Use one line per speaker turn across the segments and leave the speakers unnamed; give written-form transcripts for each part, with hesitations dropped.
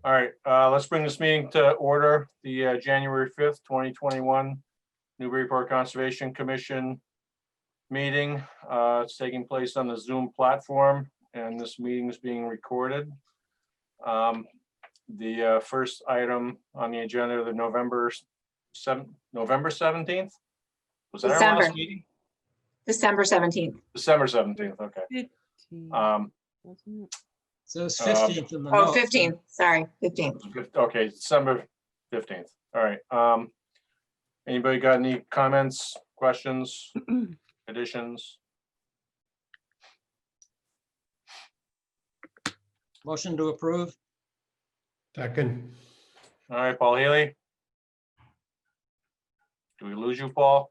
All right, let's bring this meeting to order. The January 5th, 2021 Newburyport Conservation Commission meeting. It's taking place on the Zoom platform, and this meeting is being recorded. The first item on the agenda, the November 17th? Was that our last meeting?
December 17th.
December 17th, okay.
So it's 15th in the
Oh,
note.
15th, sorry, 15th.
Okay, December 15th. All right. Anybody got any comments, questions, additions?
Motion to approve.
Second.
All right, Paul Healy. Do we lose you, Paul?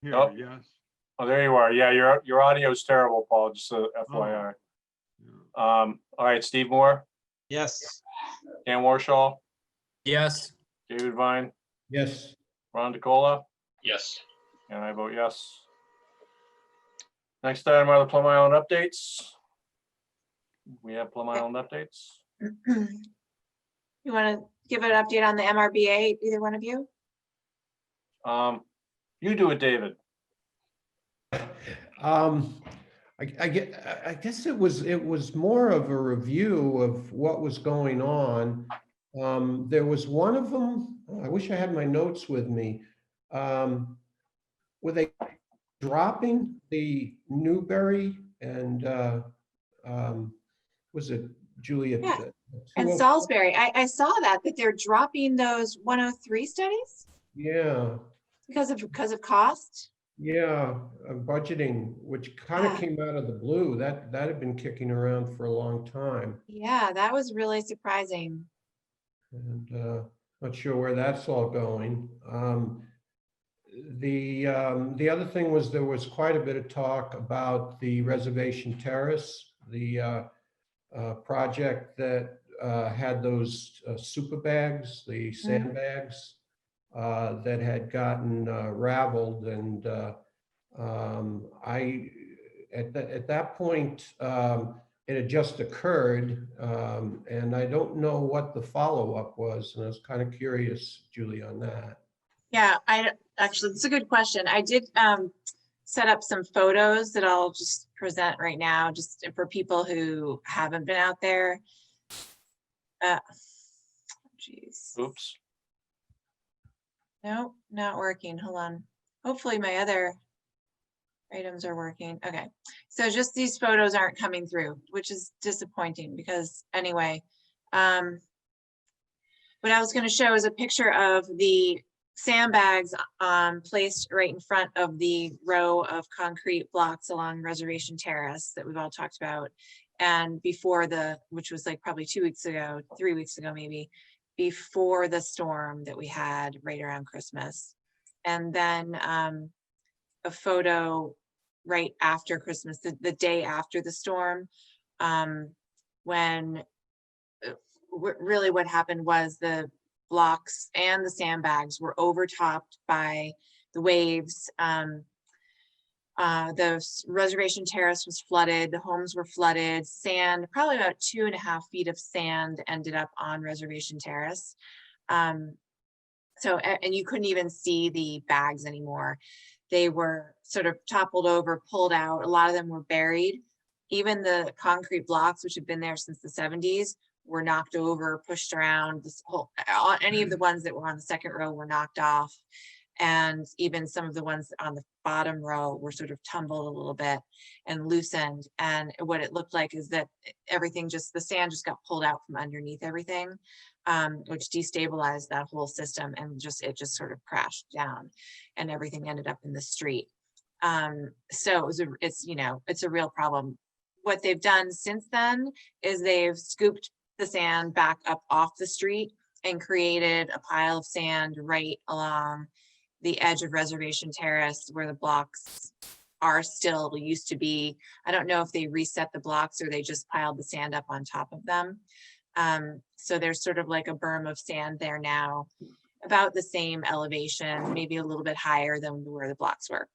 Here,
Oh.
yes.
Oh, there you are. Yeah, your audio is terrible, Paul, just so FYI. All right, Steve Moore,
Yes.
Dan Warshaw,
Yes.
David Vine,
Yes.
Ron DeCola,
Yes.
and I vote yes. Next item are the Plum Island updates. We have Plum Island updates.
You want to give an update on the MRBA, either one of you?
You do it, David.
I guess it was more of a review of what was going on. There was one of them, I wish I had my notes with me. Were they dropping the Newbury and was it Julia?
Yeah. And Salisbury, I saw that they're dropping those 103 studies
Yeah.
because of cost.
Yeah, budgeting, which kind of came out of the blue. That had been kicking around for a long time.
Yeah, that was really surprising.
And not sure where that's all going. The other thing was there was quite a bit of talk about the Reservation Terrace, the project that had those super bags, the sandbags. That had gotten raveled, and at that point it had just occurred, and I don't know what the follow-up was, and I was kind of curious, Julie, on that.
Yeah, actually, it's a good question. I did set up some photos that I'll just present right now, just for people who haven't been out there. Geez.
Oops.
No, not working. Hold on. Hopefully my other items are working. Okay. So just these photos aren't coming through, which is disappointing because anyway, what I was going to show is a picture of the sandbags placed right in front of the row of concrete blocks along Reservation Terrace that we've all talked about. And before which was like probably 2 weeks ago, 3 weeks ago, maybe, before the storm that we had right around Christmas. And then a photo right after Christmas, the day after the storm, when really what happened was the blocks and the sandbags were overtopped by the waves. The Reservation Terrace was flooded, the homes were flooded, sand, probably about 2.5 feet of sand ended up on Reservation Terrace. And you couldn't even see the bags anymore. They were sort of toppled over, pulled out. A lot of them were buried. Even the concrete blocks, which have been there since the 70s, were knocked over, pushed around. Any of the ones that were on the second row were knocked off. And even some of the ones on the bottom row were sort of tumbled a little bit and loosened. And what it looked like is that the sand just got pulled out from underneath everything, which destabilized that whole system, and it just sort of crashed down, and everything ended up in the street. So it's a real problem. What they've done since then is they've scooped the sand back up off the street and created a pile of sand right along the edge of Reservation Terrace where the blocks are still used to be. I don't know if they reset the blocks or they just piled the sand up on top of them. So there's sort of like a berm of sand there now, about the same elevation, maybe a little bit higher than where the blocks were.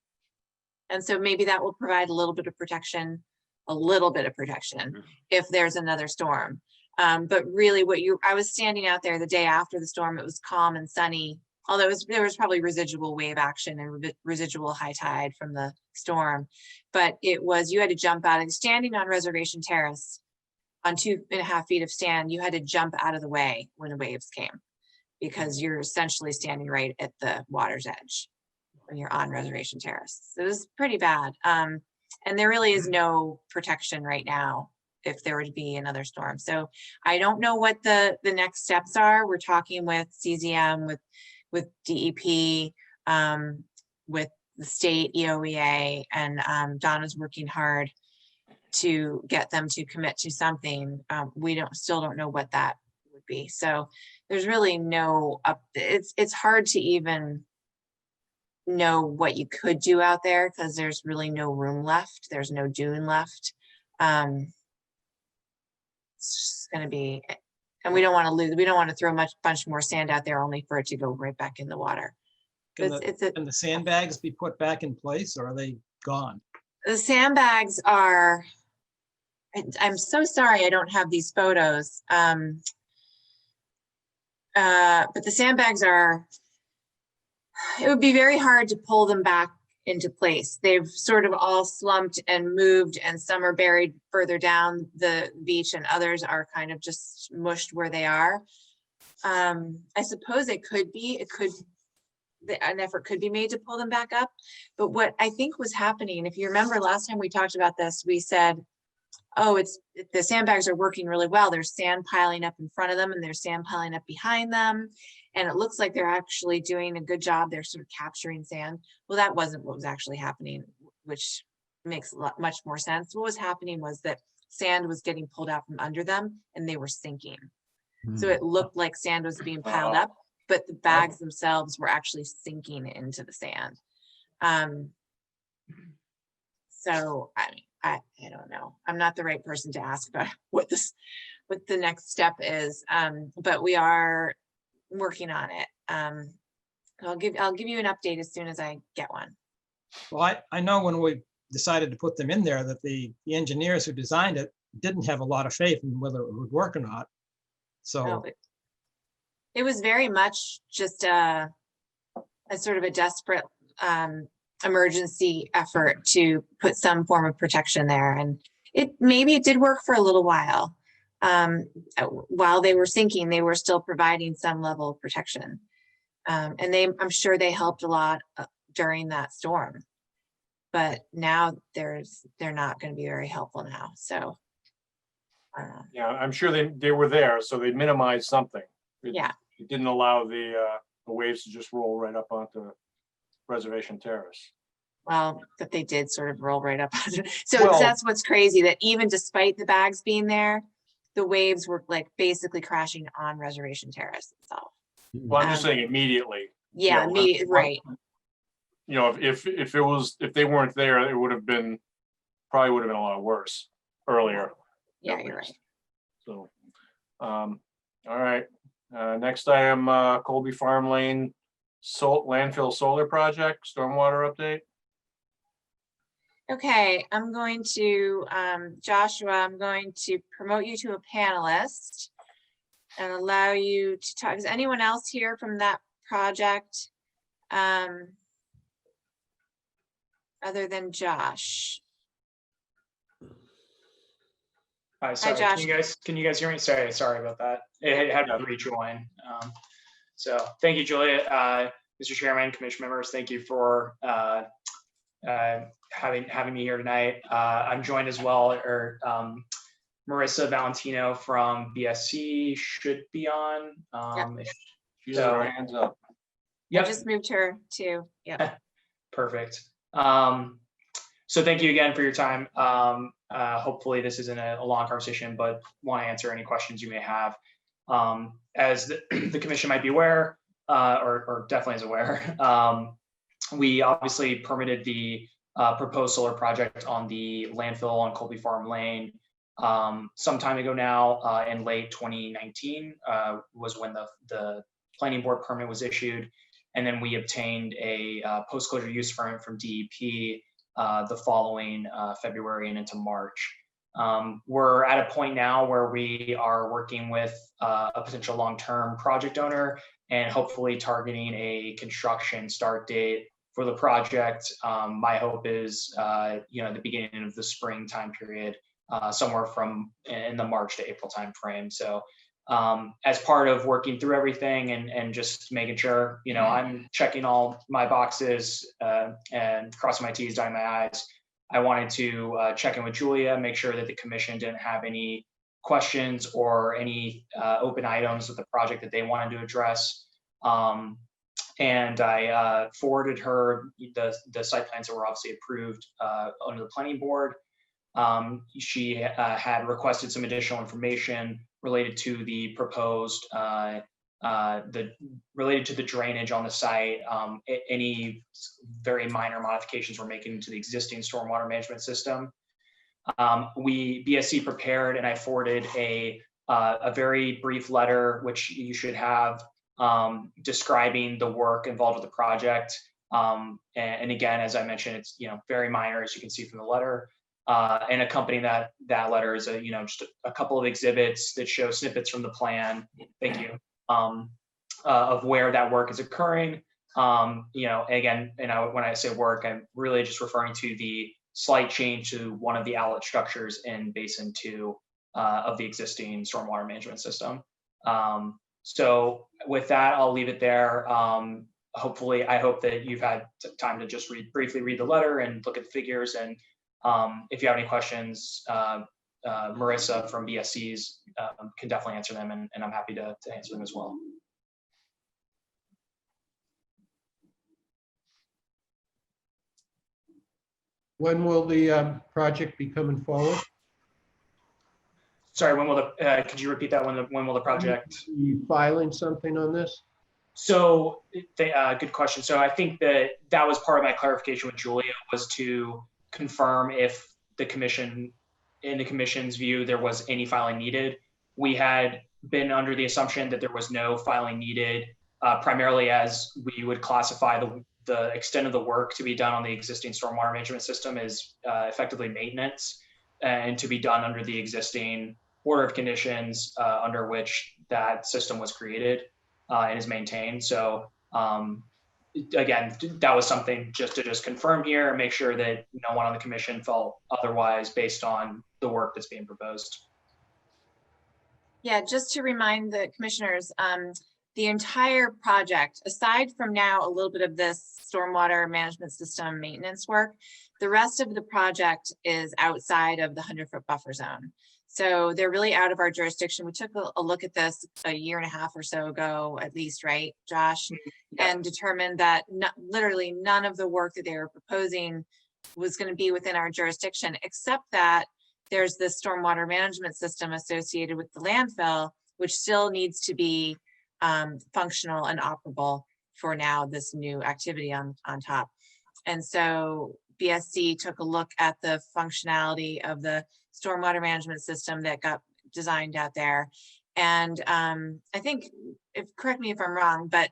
And so maybe that will provide a little bit of protection if there's another storm. But really I was standing out there the day after the storm. It was calm and sunny, although there was probably residual wave action and residual high tide from the storm. But you had to jump out, and standing on Reservation Terrace on 2.5 feet of sand, you had to jump out of the way when the waves came, because you're essentially standing right at the water's edge when you're on Reservation Terrace. So it was pretty bad. And there really is no protection right now if there were to be another storm. So I don't know what the next steps are. We're talking with CZM, with DEP, with the state EOEA, and Donna's working hard to get them to commit to something. We still don't know what that would be. So there's really it's hard to even know what you could do out there, because there's really no room left. There's no dune left. It's just going to be, and we don't want to throw a bunch more sand out there only for it to go right back in the water.
Can the sandbags be put back in place, or are they gone?
The sandbags are, I'm so sorry I don't have these photos. But the sandbags it would be very hard to pull them back into place. They've sort of all slumped and moved, and some are buried further down the beach, and others are kind of just mushed where they are. I suppose an effort could be made to pull them back up. But what I think was happening, if you remember last time we talked about this, we said, oh, the sandbags are working really well. There's sand piling up in front of them, and there's sand piling up behind them. And it looks like they're actually doing a good job. They're sort of capturing sand. Well, that wasn't what was actually happening, which makes much more sense. What was happening was that sand was getting pulled out from under them, and they were sinking. So it looked like sand was being piled up, but the bags themselves were actually sinking into the sand. So I don't know. I'm not the right person to ask about what the next step is, but we are working on it. I'll give you an update as soon as I get one.
Well, I know when we decided to put them in there that the engineers who designed it didn't have a lot of faith in whether it would work or not. So
it was very much just a sort of a desperate emergency effort to put some form of protection there, and maybe it did work for a little while. While they were sinking, they were still providing some level of protection, and I'm sure they helped a lot during that storm. But now they're not going to be very helpful now. So
Yeah, I'm sure they were there, so they minimized something.
Yeah.
It didn't allow the waves to just roll right up onto Reservation Terrace.
Well, but they did sort of roll right up. So that's what's crazy, that even despite the bags being there, the waves were like basically crashing on Reservation Terrace itself.
Well, I'm just saying immediately.
Yeah, right.
You know, if they weren't there, it probably would have been a lot worse earlier.
Yeah, you're right.
So, all right. Next item, Colby Farm Lane landfill solar project, stormwater update.
Okay, I'm going to, Joshua, I'm going to promote you to a panelist and allow you to talk. Is anyone else here from that project? Other than Josh?
Hi, sorry,
Josh.
can you guys hear me? Sorry about that. It had to rejoin. So thank you, Julia. Mr. Chairman, Commission members, thank you for having me here tonight. I'm joined as well, Marissa Valentino from BSC should be on.
She's got her hands up.
I just moved her too. Yeah. Perfect.
So thank you again for your time. Hopefully this isn't a long conversation, but want to answer any questions you may have. As the commission might be aware, or definitely is aware, we obviously permitted the proposed solar project on the landfill on Colby Farm Lane some time ago now. In late 2019 was when the planning board permit was issued, and then we obtained a post-closure use permit from DEP the following February and into March. We're at a point now where we are working with a potential long-term project owner and hopefully targeting a construction start date for the project. My hope is, the beginning of the spring time period, somewhere from in the March to April timeframe. So as part of working through everything and just making sure, I'm checking all my boxes and crossing my T's, dotting my I's, I wanted to check in with Julia, make sure that the commission didn't have any questions or any open items with the project that they wanted to address. And I forwarded her the site plans that were obviously approved under the planning board. She had requested some additional information related to the proposed, related to the drainage on the site, any very minor modifications we're making to the existing stormwater management system. BSC prepared and I forwarded a very brief letter, which you should have, describing the work involved with the project. And again, as I mentioned, it's very minor, as you can see from the letter. And accompanying that letter is just a couple of exhibits that show snippets from the plan. Thank you. Of where that work is occurring. Again, when I say work, I'm really just referring to the slight change to one of the outlet structures in Basin 2 of the existing stormwater management system. So with that, I'll leave it there. Hopefully, I hope that you've had time to just briefly read the letter and look at the figures. And if you have any questions, Marissa from BSC's can definitely answer them, and I'm happy to answer them as well.
When will the project be coming forward?
Sorry, when will could you repeat that? When will the project?
Are you filing something on this?
So, good question. So I think that was part of my clarification with Julia, was to confirm if the commission, in the commission's view, there was any filing needed. We had been under the assumption that there was no filing needed, primarily as we would classify the extent of the work to be done on the existing stormwater management system as effectively maintenance, and to be done under the existing order of conditions under which that system was created and is maintained. So again, that was something just to confirm here and make sure that no one on the commission felt otherwise based on the work that's being proposed.
Yeah, just to remind the commissioners, the entire project, aside from now a little bit of this stormwater management system maintenance work, the rest of the project is outside of the 100-foot buffer zone. So they're really out of our jurisdiction. We took a look at this a year and a half or so ago, at least, right, Josh?
Yeah.
And determined that literally none of the work that they were proposing was going to be within our jurisdiction, except that there's this stormwater management system associated with the landfill, which still needs to be functional and operable for now this new activity on top. And so BSC took a look at the functionality of the stormwater management system that got designed out there. And I think, correct me if I'm wrong, but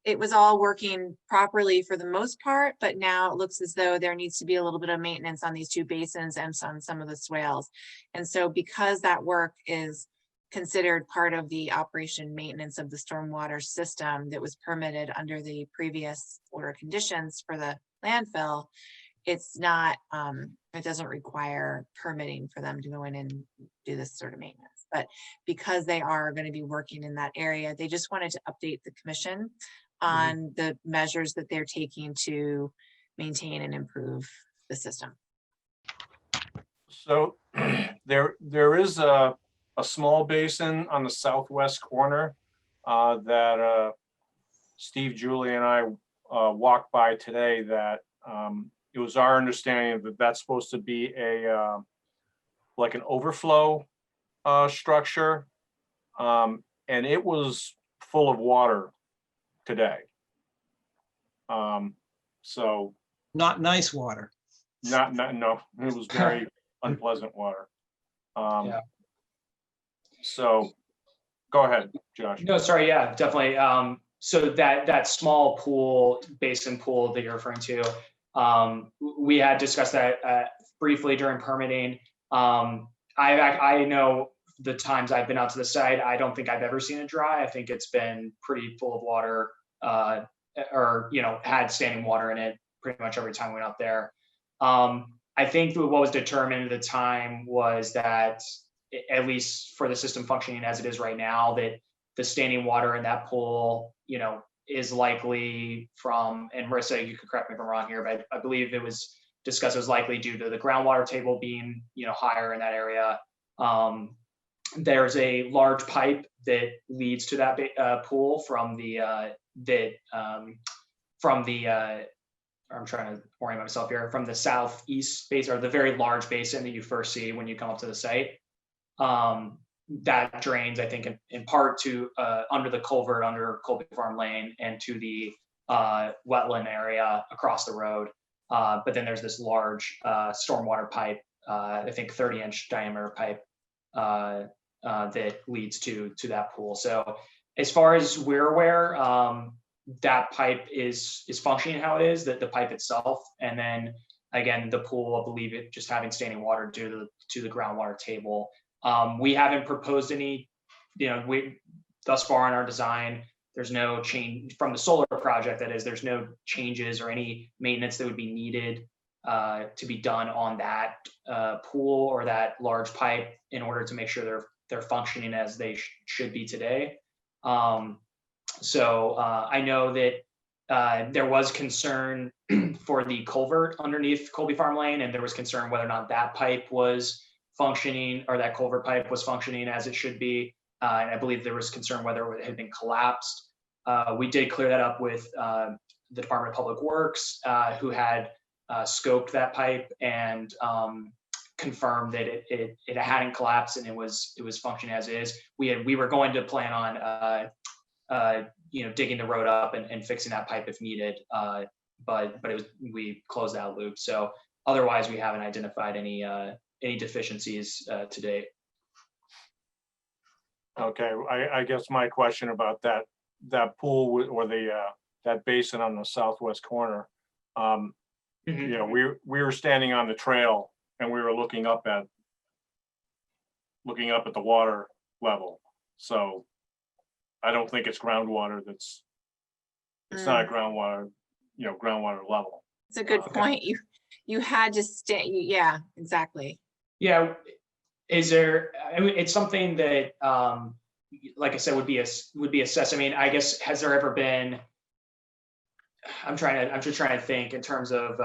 it was all working properly for the most part, but now it looks as though there needs to be a little bit of maintenance on these two basins and on some of the swales. And so because that work is considered part of the operation maintenance of the stormwater system that was permitted under the previous order conditions for the landfill, it's not, it doesn't require permitting for them to go in and do this sort of maintenance. But because they are going to be working in that area, they just wanted to update the commission on the measures that they're taking to maintain and improve the system.
So there is a small basin on the southwest corner that Steve, Julie, and I walked by today. That it was our understanding that that's supposed to be a like an overflow structure, and it was full of water today. So
Not nice water.
no, it was very unpleasant water.
Yeah.
So go ahead, Josh.
No, sorry, yeah, definitely. So that small pool, basin pool that you're referring to, we had discussed that briefly during permitting. I know the times I've been out to the site, I don't think I've ever seen it dry. I think it's been pretty full of water, or, you know, had standing water in it pretty much every time we went out there. I think what was determined at the time was that, at least for the system functioning as it is right now, that the standing water in that pool, you know, is likely from, and Marissa, you could correct me if I'm wrong here, but I believe it was discussed it was likely due to the groundwater table being, you know, higher in that area. There's a large pipe that leads to that pool from the I'm trying to orient myself here, from the southeast basin, or the very large basin that you first see when you come up to the site. That drains, I think, in part to under the culvert under Colby Farm Lane and to the wetland area across the road. But then there's this large stormwater pipe, I think 30-inch diameter pipe that leads to that pool. So as far as we're aware, that pipe is functioning how it is, that the pipe itself, and then again the pool, I believe it just having standing water due to the groundwater table. We haven't proposed any, you know, thus far in our design, there's no change from the solar project. That is, there's no changes or any maintenance that would be needed to be done on that pool or that large pipe in order to make sure they're functioning as they should be today. So I know that there was concern for the culvert underneath Colby Farm Lane, and there was concern whether or not that pipe was functioning, or that culvert pipe was functioning as it should be. And I believe there was concern whether it had been collapsed. We did clear that up with the Department of Public Works, who had scoped that pipe and confirmed that it hadn't collapsed and it was functioning as is. We were going to plan on you know, digging the road up and fixing that pipe if needed, but we closed that loop. So otherwise, we haven't identified any deficiencies to date.
Okay, I guess my question about that pool or that basin on the southwest corner, you know, we were standing on the trail and we were looking up at the water level. So I don't think it's groundwater. It's not groundwater, you know, groundwater level.
It's a good point. You had to stay. Yeah, exactly.
Yeah. Is there, I mean, it's something that, like I said, would be assessed. I mean, I guess, has there ever been, I'm just trying to think in terms of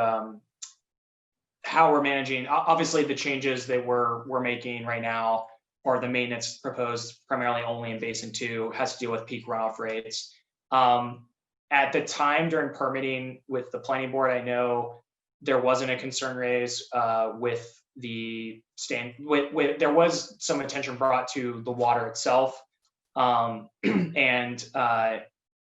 how we're managing, obviously the changes that we're making right now, or the maintenance proposed primarily only in Basin 2, has to deal with peak runoff rates. At the time during permitting with the planning board, I know there wasn't a concern raised with the there was some attention brought to the water itself. And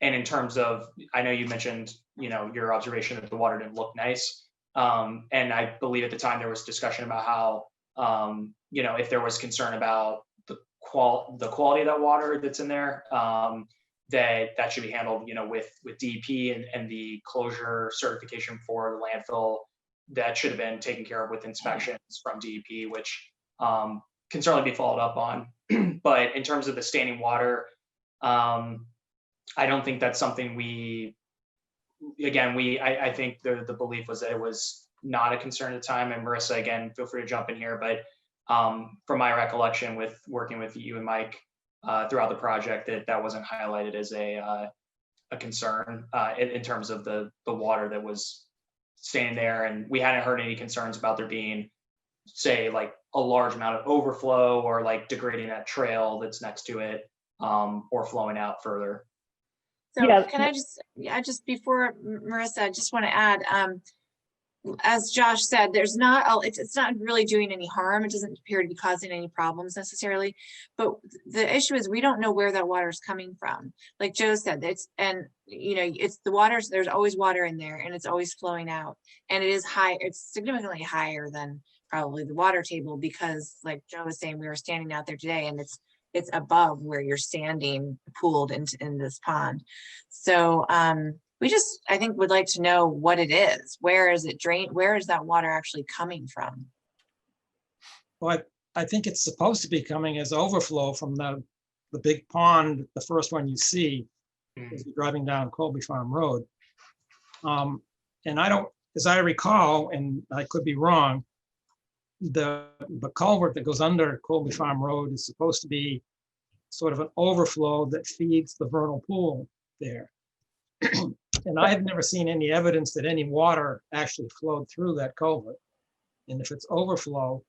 in terms of, I know you mentioned, you know, your observation that the water didn't look nice. And I believe at the time there was discussion about how, you know, if there was concern about the quality of that water that's in there, that should be handled, you know, with DEP and the closure certification for the landfill. That should have been taken care of with inspections from DEP, which can certainly be followed up on. But in terms of the standing water, I don't think that's something I think the belief was that it was not a concern at the time. And Marissa, again, feel free to jump in here. But from my recollection with working with you and Mike throughout the project, that wasn't highlighted as a concern in terms of the water that was staying there. And we hadn't heard any concerns about there being, say, like a large amount of overflow or like degrading that trail that's next to it, or flowing out further.
So
Yeah.
can I just before Marissa, I just want to add, as Josh said, it's not really doing any harm. It doesn't appear to be causing any problems necessarily, but the issue is we don't know where that water is coming from. Like Joe said, it's the water, there's always water in there and it's always flowing out, and it is high. It's significantly higher than probably the water table, because like Joe was saying, we were standing out there today and it's above where you're standing pooled in this pond. So we just, I think, would like to know what it is. Where is it drained? Where is that water actually coming from?
Well, I think it's supposed to be coming as overflow from the big pond, the first one you see as you're driving down Colby Farm Road. And I don't, as I recall, and I could be wrong, the culvert that goes under Colby Farm Road is supposed to be sort of an overflow that feeds the vernal pool there. And I have never seen any evidence that any water actually flowed through that culvert. And if it's overflow,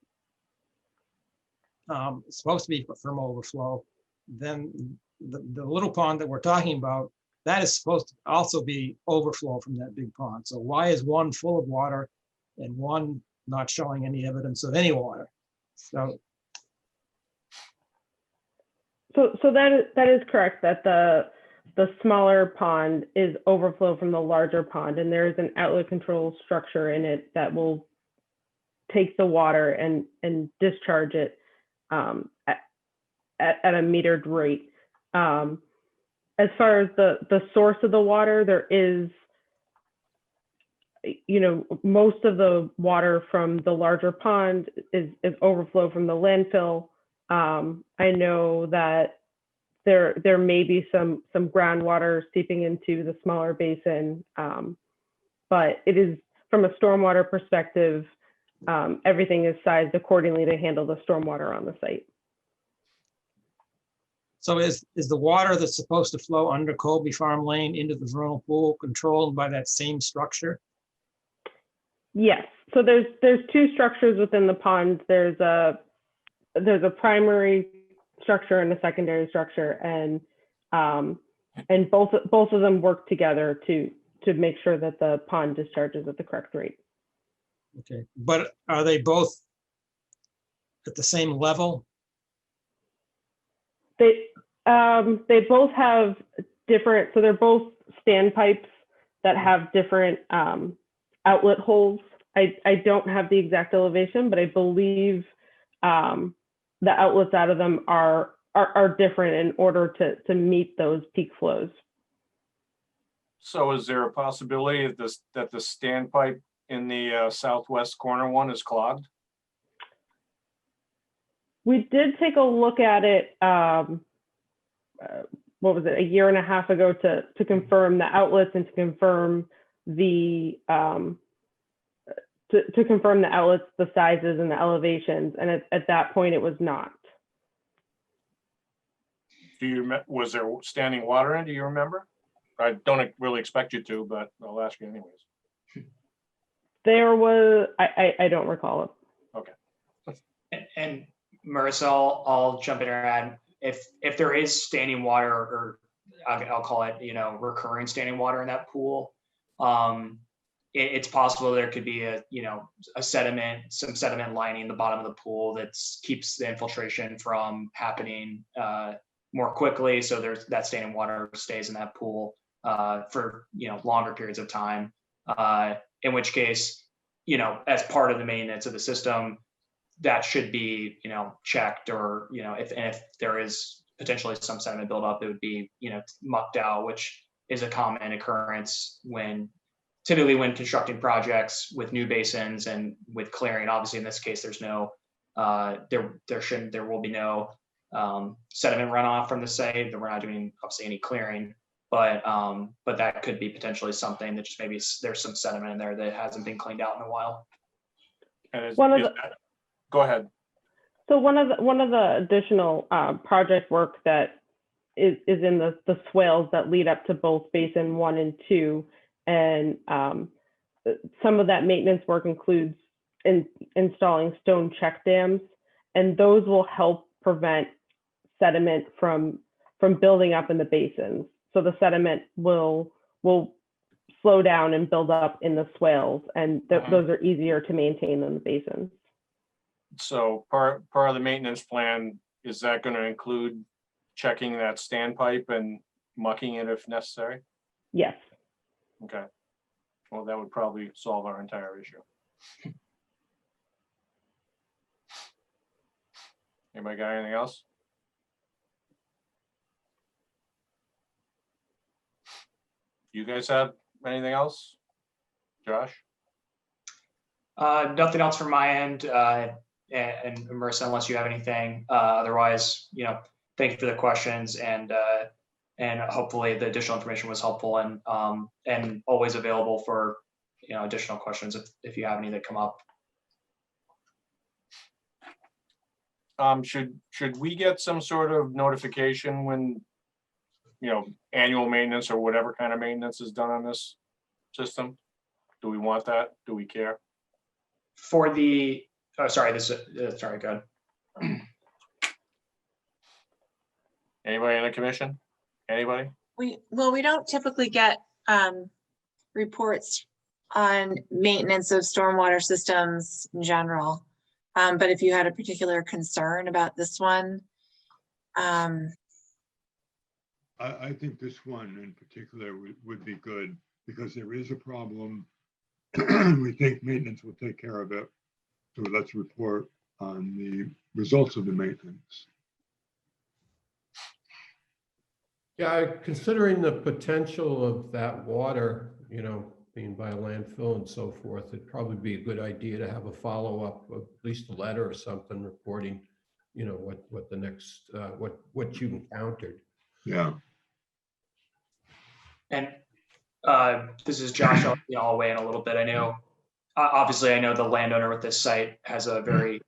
it's supposed to be from overflow, then the little pond that we're talking about, that is supposed to also be overflow from that big pond. So why is one full of water and one not showing any evidence of any water? So
that is correct, that the smaller pond is overflow from the larger pond, and there is an outlet control structure in it that will take the water and discharge it at a metered rate. As far as the source of the water, there is, most of the water from the larger pond is overflow from the landfill. I know that there may be some groundwater seeping into the smaller basin, but it is, from a stormwater perspective, everything is sized accordingly to handle the stormwater on the site.
So is the water that's supposed to flow under Colby Farm Lane into the vernal pool controlled by that same structure?
Yes. So there's two structures within the pond. There's a primary structure and a secondary structure, and both of them work together to make sure that the pond discharges at the correct rate.
Okay, but are they both at the same level?
They both have different, so they're both standpipes that have different outlet holes. I don't have the exact elevation, but I believe the outlets out of them are different in order to meet those peak flows.
So is there a possibility that the standpipe in the southwest corner one is clogged?
We did take a look at it, what was it, a year and a half ago, to confirm the outlets and to confirm the outlets, the sizes and the elevations. And at that point, it was not.
Was there standing water in? Do you remember? I don't really expect you to, but I'll ask you anyways.
There was, I don't recall it.
Okay.
And Marissa, I'll jump in and add, if there is standing water, or I'll call it, recurring standing water in that pool, it's possible there could be some sediment lining the bottom of the pool that keeps the infiltration from happening more quickly. So that standing water stays in that pool for longer periods of time. In which case, as part of the maintenance of the system, that should be checked, or if there is potentially some sediment buildup, it would be mucked out, which is a common occurrence typically when constructing projects with new basins and with clearing. Obviously, in this case, there's no there will be no sediment runoff from the site. That we're not doing obviously any clearing, but that could be potentially something that just maybe there's some sediment in there that hasn't been cleaned out in a while.
And go ahead.
So one of the additional project work that is in the swales that lead up to both basin 1 and 2, and some of that maintenance work includes installing stone check dams, and those will help prevent sediment from building up in the basins. So the sediment will slow down and build up in the swales, and those are easier to maintain than the basins.
So part of the maintenance plan, is that going to include checking that standpipe and mucking it if necessary?
Yes.
Okay. Well, that would probably solve our entire issue. Anybody got anything else? You guys have anything else? Josh?
Nothing else from my end. and Marissa, unless you have anything, otherwise, thank you for the questions, and hopefully the additional information was helpful, and always available for additional questions if you have any that come up.
Should we get some sort of notification when, annual maintenance or whatever kind of maintenance is done on this system? Do we want that? Do we care?
For the, sorry, go ahead.
Anybody in the commission? Anybody?
We don't typically get reports on maintenance of stormwater systems in general. But if you had a particular concern about this one,
I think this one in particular would be good because there is a problem. We think maintenance will take care of it. So let's report on the results of the maintenance.
Yeah, considering the potential of that water, being by a landfill and so forth, it'd probably be a good idea to have a follow-up, at least a letter or something reporting, what the next, what you encountered.
Yeah.
And this is Josh. I'll weigh in a little bit. I know, obviously, I know the landowner with this site has a very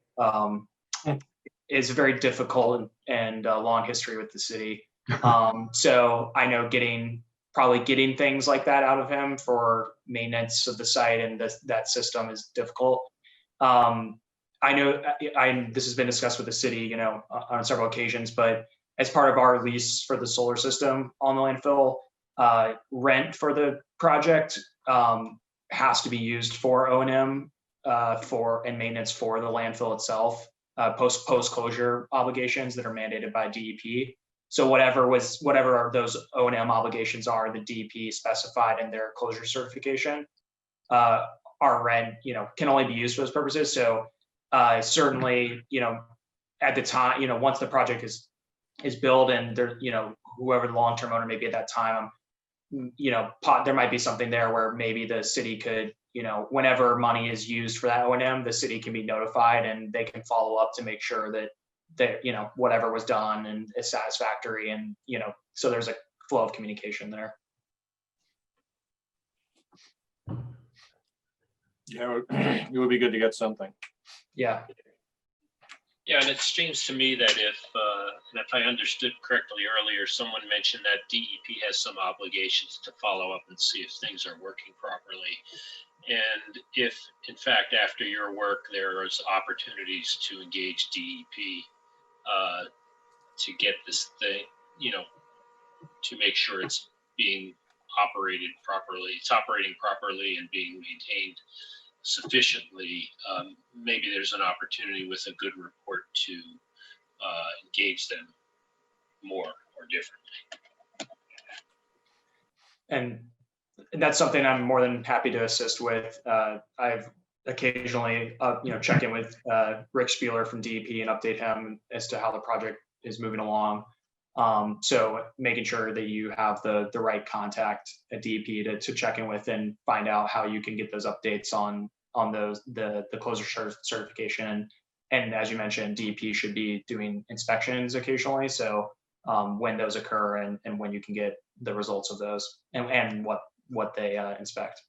is a very difficult and long history with the city. So I know probably getting things like that out of him for maintenance of the site and that system is difficult. I know this has been discussed with the city, on several occasions, but as part of our lease for the solar system on the landfill, rent for the project has to be used for O&M and maintenance for the landfill itself, post closure obligations that are mandated by DEP. So whatever those O&M obligations are, the DEP specified in their closure certification, our rent, can only be used for those purposes. So certainly, at the time, once the project is built and there, whoever the long-term owner may be at that time, there might be something there where maybe the city could, whenever money is used for that O&M, the city can be notified and they can follow up to make sure that whatever was done and is satisfactory, and so there's a flow of communication there.
Yeah, it would be good to get something.
Yeah.
Yeah, and it seems to me that and if I understood correctly earlier, someone mentioned that DEP has some obligations to follow up and see if things are working properly. And if, in fact, after your work, there is opportunities to engage DEP to get this thing, to make sure it's being operated properly, it's operating properly and being maintained sufficiently, maybe there's an opportunity with a good report to engage them more or differently.
And that's something I'm more than happy to assist with. I've occasionally, check in with Rick Spieler from DEP and update him as to how the project is moving along. So making sure that you have the right contact at DEP to check in with and find out how you can get those updates on the closure certification. And as you mentioned, DEP should be doing inspections occasionally. So when those occur and when you can get the results of those and what they inspect.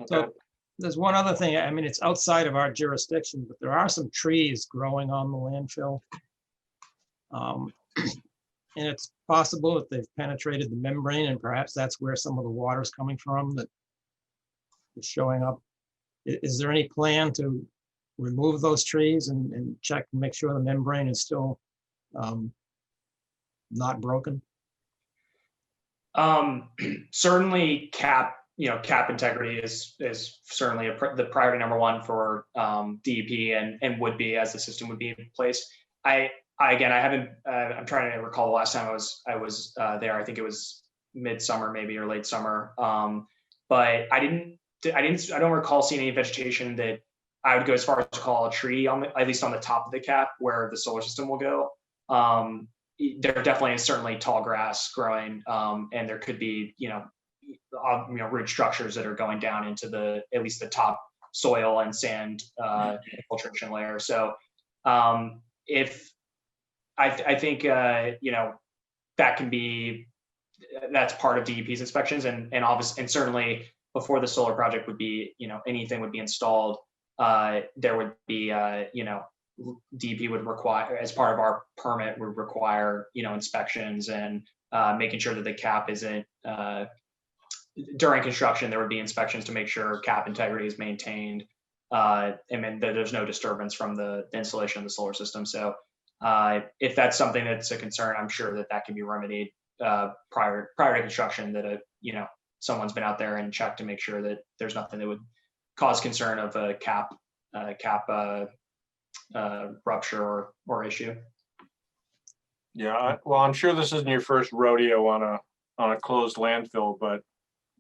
So there's one other thing. I mean, it's outside of our jurisdiction, but there are some trees growing on the landfill. And it's possible that they've penetrated the membrane, and perhaps that's where some of the water's coming from that is showing up. Is there any plan to remove those trees and check and make sure the membrane is still not broken?
Certainly cap integrity is certainly the priority number one for DEP and would be as the system would be in place. Again, I haven't. I'm trying to recall the last time I was there. I think it was midsummer, maybe, or late summer. But I don't recall seeing any vegetation that I would go as far as to call a tree at least on the top of the cap where the solar system will go. There definitely is certainly tall grass growing, and there could be root structures that are going down into at least the top soil and sand infiltration layer. So if I think that can be, that's part of DEP's inspections, and obviously, and certainly before the solar project would be, anything would be installed, there would be, DEP would require, as part of our permit, would require, inspections and making sure that the cap isn't, during construction, there would be inspections to make sure cap integrity is maintained, and then there's no disturbance from the installation of the solar system. So if that's something that's a concern, I'm sure that can be remedied prior to construction, that someone's been out there and checked to make sure that there's nothing that would cause concern of a cap rupture or issue.
Yeah, well, I'm sure this isn't your first rodeo on a closed landfill, but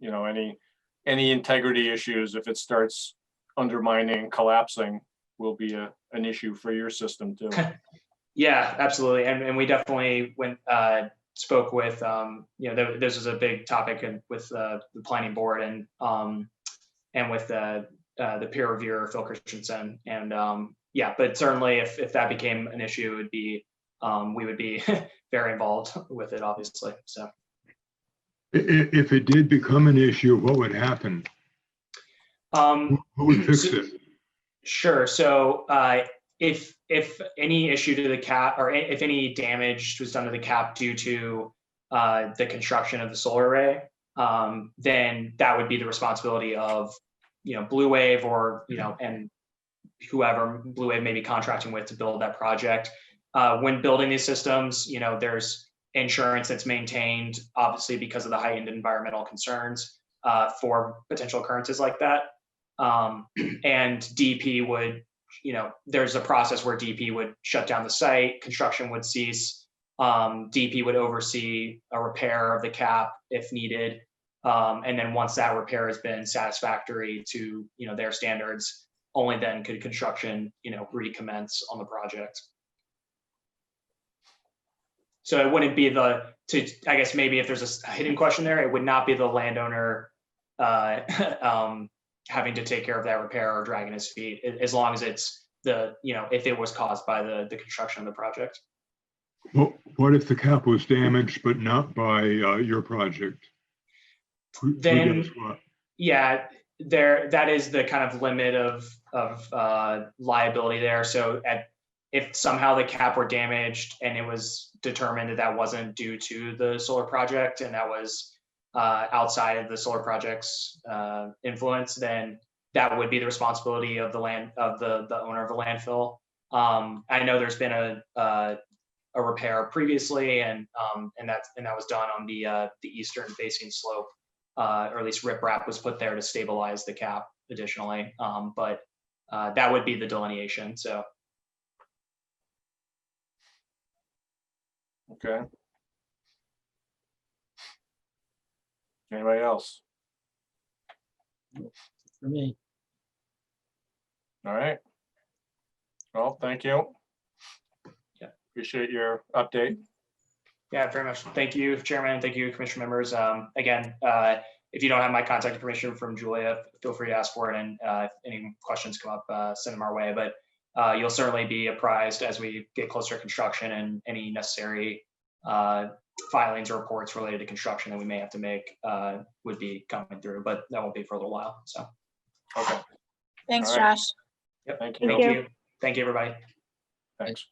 any integrity issues, if it starts undermining, collapsing, will be an issue for your system too.
Yeah, absolutely. And we definitely spoke with, this was a big topic with the planning board and with the peer reviewer, Phil Christensen. And but certainly if that became an issue, it would be, we would be very involved with it, obviously. So
If it did become an issue, what would happen? Who would fix it?
Sure. So if any issue to the cap, or if any damage was done to the cap due to the construction of the solar array, then that would be the responsibility of Blue Wave, or and whoever Blue Wave may be contracting with to build that project. When building these systems, there's insurance that's maintained, obviously because of the heightened environmental concerns for potential occurrences like that. And DEP would, there's a process where DEP would shut down the site, construction would cease. DEP would oversee a repair of the cap if needed. And then once that repair has been satisfactory to, their standards, only then could construction, recommence on the project. So it wouldn't be I guess maybe if there's a hidden question there, it would not be the landowner having to take care of that repair or dragging his feet, as long as it's if it was caused by the construction of the project.
Well, what if the cap was damaged, but not by your project?
Then, yeah, that is the kind of limit of liability there. So if somehow the cap were damaged and it was determined that wasn't due to the solar project, and that was outside of the solar project's influence, then that would be the responsibility of the owner of the landfill. I know there's been a repair previously, and that was done on the eastern facing slope, or at least riprap was put there to stabilize the cap additionally. But that would be the delineation. So.
Okay. Anybody else?
For me.
All right. Well, thank you.
Yeah.
Appreciate your update.
Yeah, very much. Thank you, Chairman. Thank you, Commission members. Again, if you don't have my contact information from Julia, feel free to ask for it. And if any questions come up, send them our way. But you'll certainly be apprised as we get closer to construction, and any necessary filings or reports related to construction that we may have to make would be coming through, but that won't be for a little while. So,
Okay.
Thanks,
All right.
Josh.
yep.
Thank you.
Thank you.
Thank you, everybody.
Thanks.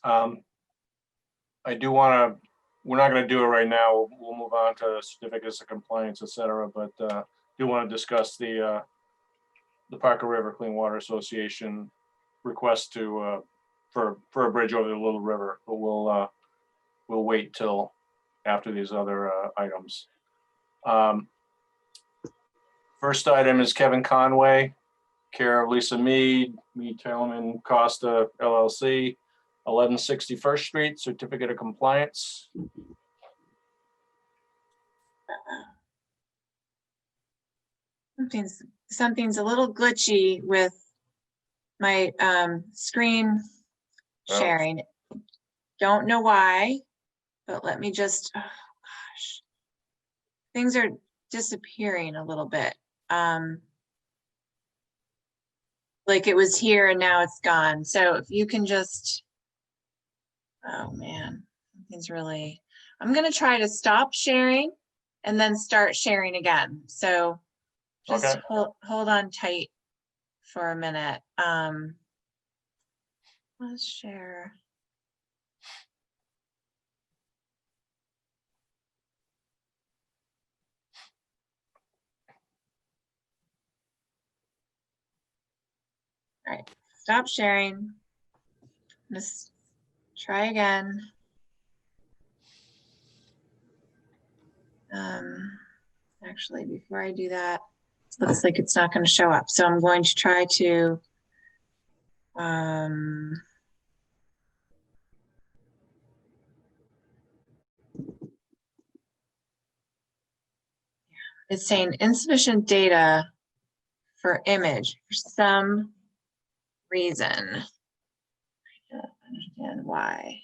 I do want to, we're not going to do it right now. We'll move on to certificates of compliance, et cetera, but do want to discuss the Parker River Clean Water Association request to for a bridge over the Little River, but we'll wait till after these other items. First item is Kevin Conway, care of Lisa Mead, Telman Costa LLC, 1161st Street, certificate of compliance.
Something's a little glitchy with my screen
Oh.
sharing. Don't know why, but let me just, oh gosh. Things are disappearing a little bit. like it was here and now it's gone. So if you can just, oh man, something's really, I'm gonna try to stop sharing and then start sharing again. So just
Okay.
hold on tight for a minute. Let's share. All right, stop sharing. Let's try again. Actually, before I do that, it looks like it's not going to show up. So I'm going to try to, it's saying insufficient data for image for some reason. I don't understand why.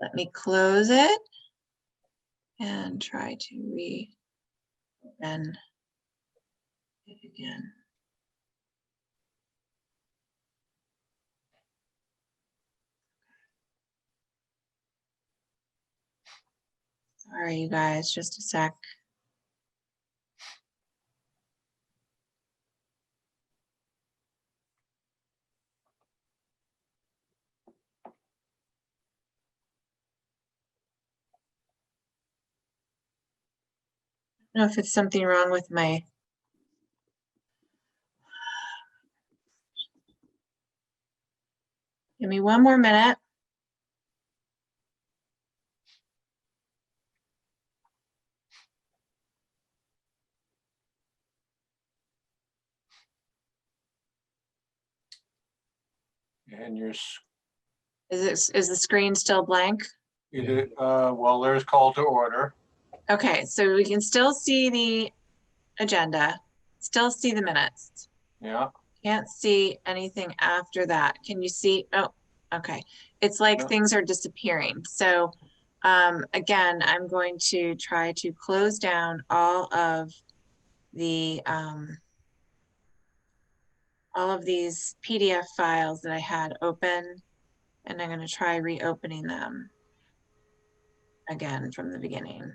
Let me close it and try to reopen it again. Sorry, you guys, just a sec. I don't know if it's something wrong with my. Give me one more minute.
And you're,
Is the screen still blank?
well, there's call to order.
Okay, so we can still see the agenda, still see the minutes.
Yeah.
Can't see anything after that. Can you see? Oh, okay. It's like
Yeah.
things are disappearing. So again, I'm going to try to close down all of the all of these PDF files that I had open, and I'm going to try reopening them again from the beginning.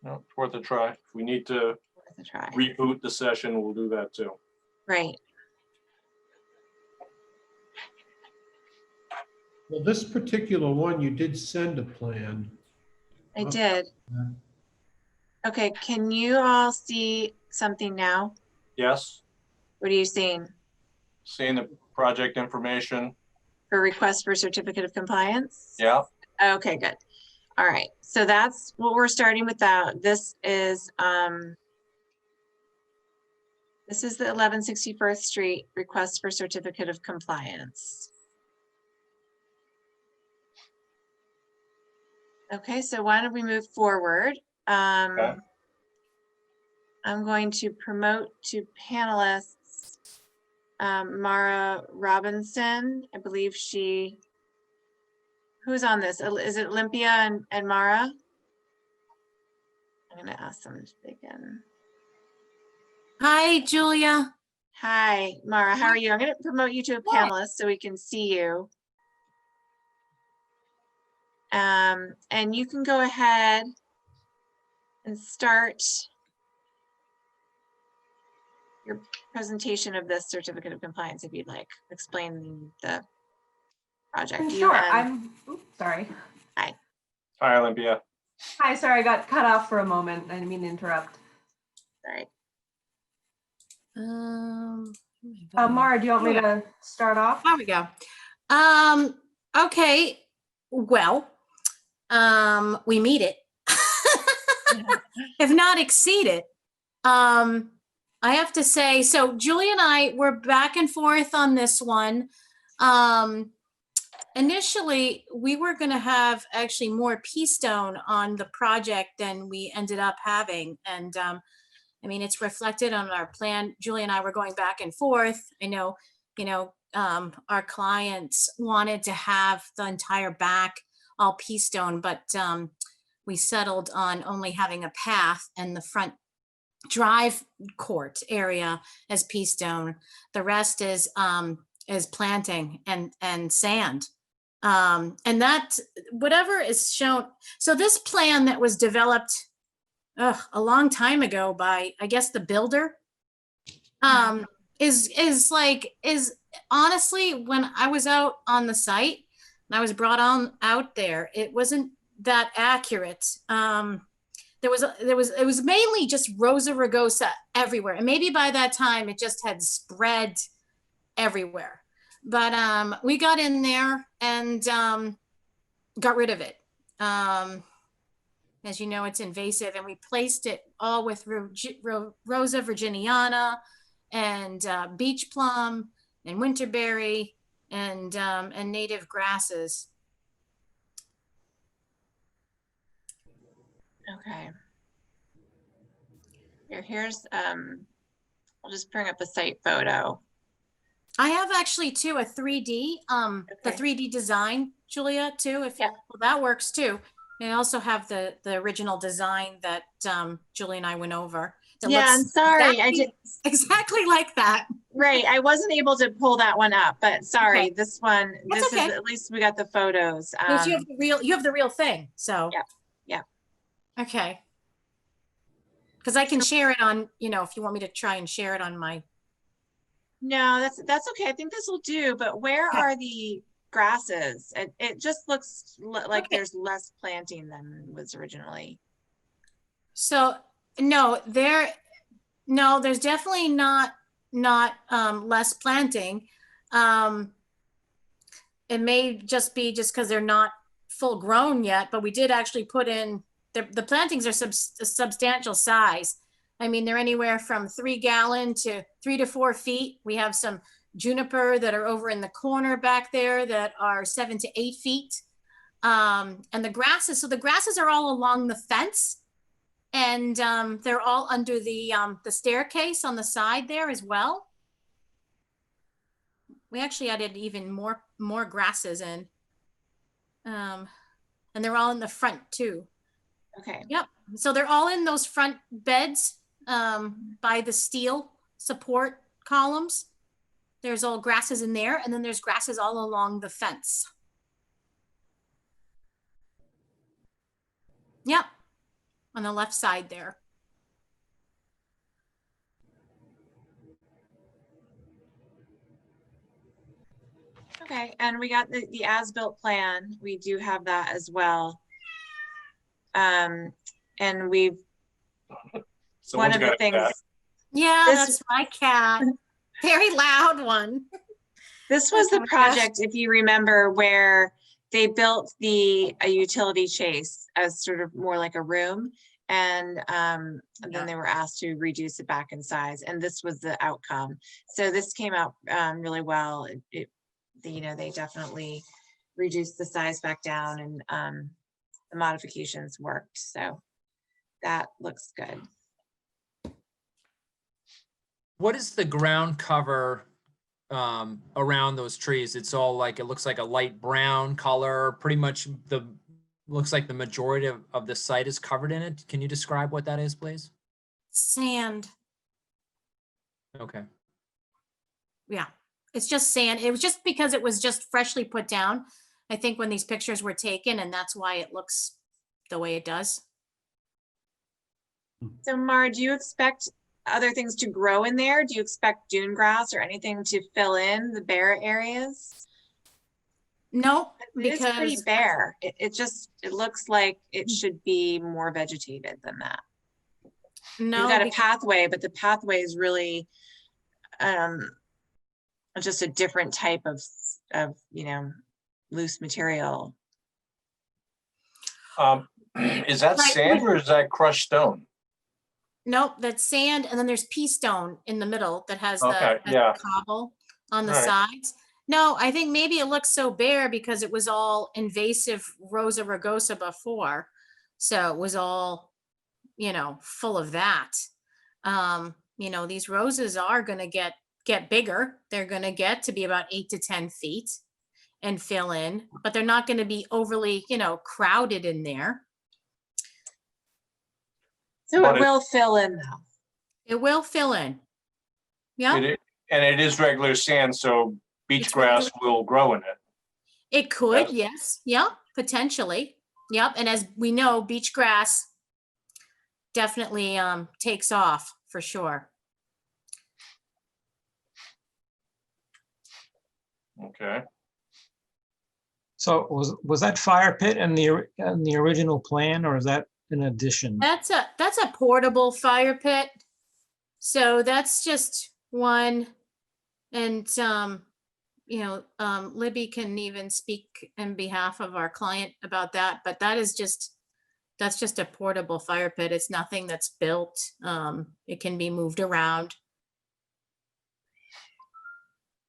No, it's worth a try. If we need to
Worth a try.
reboot the session, we'll do that too.
Right.
Well, this particular one, you did send a plan.
I
Oh.
did.
Yeah.
Okay, can you all see something now?
Yes,
What are you seeing?
seeing the project information.
For request for certificate of compliance?
Yeah.
Okay, good. All right, so that's what we're starting with that. This is the 1161st Street request for certificate of compliance. Okay, so why don't we move forward?
Okay.
I'm going to promote to panelists Mara Robinson. I believe who's on this? Is it Olympia and Mara? I'm gonna ask them to begin.
Hi, Julia.
Hi, Mara, how are you? I'm gonna promote you to a panelist so we can see you. And you can go ahead and start your presentation of this certificate of compliance if you'd like. Explain the project.
Sure, oops, sorry.
Hi.
Hi, Olympia.
Hi, sorry, I got cut off for a moment. I didn't mean to interrupt.
Sorry.
Mara, do you want me to start off?
There we go. Okay. Well, we meet it, if not exceed it. I have to say, so Julia and I were back and forth on this one. Initially, we were going to have actually more P-stone on the project than we ended up having. And I mean, it's reflected on our plan. Julia and I were going back and forth. I know, our clients wanted to have the entire back all P-stone, but we settled on only having a path and the front drive court area as pea stone. The rest is planting and sand. And that, whatever is shown, so this plan that was developed a long time ago by, I guess, the builder, is honestly, when I was out on the site and I was brought on out there, it wasn't that accurate. It was mainly just Rosa rugosa everywhere. And maybe by that time it just had spread everywhere. But we got in there and got rid of it. As you know, it's invasive, and we placed it all with Rosa virginiana and beach plum and winterberry and native grasses.
Okay. Here's, I'll just bring up a site photo.
I have actually too a 3D, the
Okay.
3D design, Julia, too, if
Yeah.
well, that works too. And I also have the original design that Julie and I went over. That
Yeah, I'm
looks
sorry, I
exactly, exactly like that.
right, I wasn't able to pull that one up, but sorry,
Okay.
this one,
That's
this is,
okay.
at least we got the photos.
Because you have the real thing, so.
Yeah, yeah.
Okay. Because I can share it on, if you want me to try and share it on my.
No, that's okay. I think this will do, but where
Okay.
are the grasses? It just looks like
Okay.
there's less planting than was originally.
So no, there's definitely not less planting. It may just be just because they're not full grown yet, but we did actually put in the plantings are a substantial size. I mean, they're anywhere from 3 gallon to 3 to 4 feet. We have some juniper that are over in the corner back there that are 7 to 8 feet. And the grasses are all along the fence, and they're all under the staircase on the side there as well. We actually added even more grasses in, and they're all in the front too.
Okay.
Yep. So they're all in those front beds by the steel support columns. There's all grasses in there, and then there's grasses all along the fence. Yep. On the left side there.
Okay, and we got the as-built plan. We do have that as well. And we've, one
Someone's
of the
got
things,
that.
Yeah,
This-
that's my cat. Very loud one.
this was the
Okay.
project, if you remember, where they built a utility chase as sort of more like a room. And then they were asked to reduce it back in size, and this was the outcome. So this came out really well. They definitely reduced the size back down, and the modifications worked. So that looks good.
What is the ground cover around those trees? It's all like, it looks like a light brown color, pretty much looks like the majority of the site is covered in it. Can you describe what that is, please?
Sand.
Okay.
Yeah, it's just sand. It was just because it was just freshly put down, I think, when these pictures were taken, and that's why it looks the way it does.
So Mara, do you expect other things to grow in there? Do you expect dune grass or anything to fill in the bare areas?
No,
It is pretty
because
bare. It looks like it should be more vegetated than that.
no,
You've got a
because-
pathway, but the pathway is really just a different type of loose material.
Is that
Right,
sand or is that crushed stone?
nope, that's sand, and then there's pea stone in the middle that has
Okay,
the
yeah.
cobble on the
All right.
sides. No, I think maybe it looks so bare because it was all invasive Rosa rugosa before. So it was all, full of that. These roses are gonna get bigger. They're gonna get to be about 8 to 10 feet and fill in, but they're not gonna be overly, crowded in there.
So
But
it will fill in though.
It will fill in. Yeah,
And it is regular sand, so beach
It's
grass will grow in it.
it could,
Yes.
yes, yeah, potentially. Yep, and as we know, beach grass definitely takes off for sure.
Okay.
So was that fire pit in the original plan, or is that an addition?
That's a portable fire pit. So that's just one. And Libby can even speak in behalf of our client about that, but that's just a portable fire pit. It's nothing that's built. It can be moved around.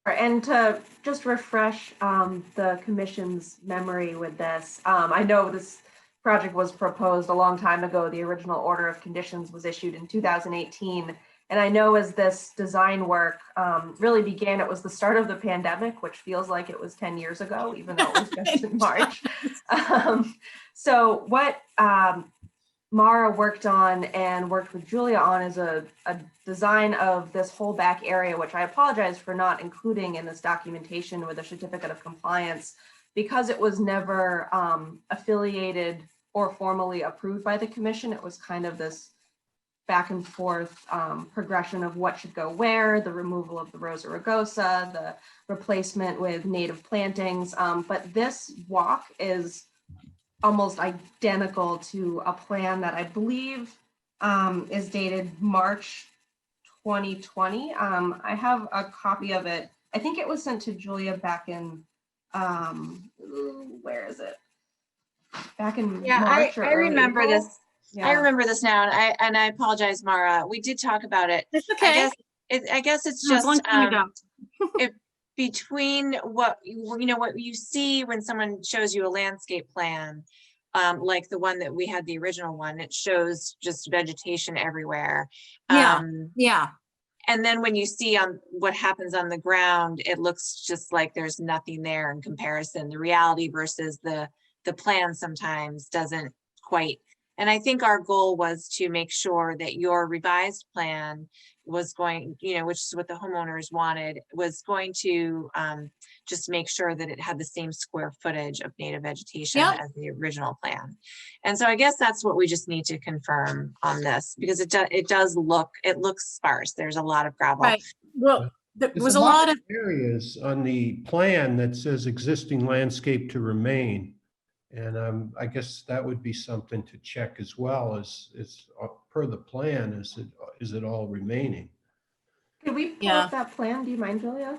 And to just refresh the commission's memory with this, I know this project was proposed a long time ago. The original order of conditions was issued in 2018. And I know as this design work really began, it was the start of the pandemic, which feels like it was 10 years ago, even though it was just in March. So what Mara worked on and worked with Julia on is a design of this whole back area, which I apologize for not including in this documentation with a certificate of compliance, because it was never affiliated or formally approved by the commission. It was kind of this back and forth progression of what should go where, the removal of the Rosa rugosa, the replacement with native plantings. But this walk is almost identical to a plan that I believe is dated March 2020. I have a copy of it. I think it was sent to Julia back in, where is it? Back in March or
I
early
remember
April.
this.
Yeah.
I remember this now, and I apologize, Mara. We did talk about it.
It's okay.
I guess it's
It was a long
just
time ago.
between what you see when someone shows you a landscape plan, like the one that we had, the original one, it shows just vegetation everywhere.
Yeah. Yeah.
And then when you see on what happens on the ground, it looks just like there's nothing there in comparison. The reality versus the plan sometimes doesn't quite. And I think our goal was to make sure that your revised plan was going, which is what the homeowners wanted, was going to just make sure that it had the same square footage of native vegetation
Yep.
as the original plan. And so I guess that's what we just need to confirm on this, because it looks sparse. There's a lot of gravel.
Right. Well, there
There's
was a lot of,
areas on the plan that says existing landscape to remain. And I guess that would be something to check as well as per the plan, is it all remaining?
Could we pull up that plan? Do you mind, Julia?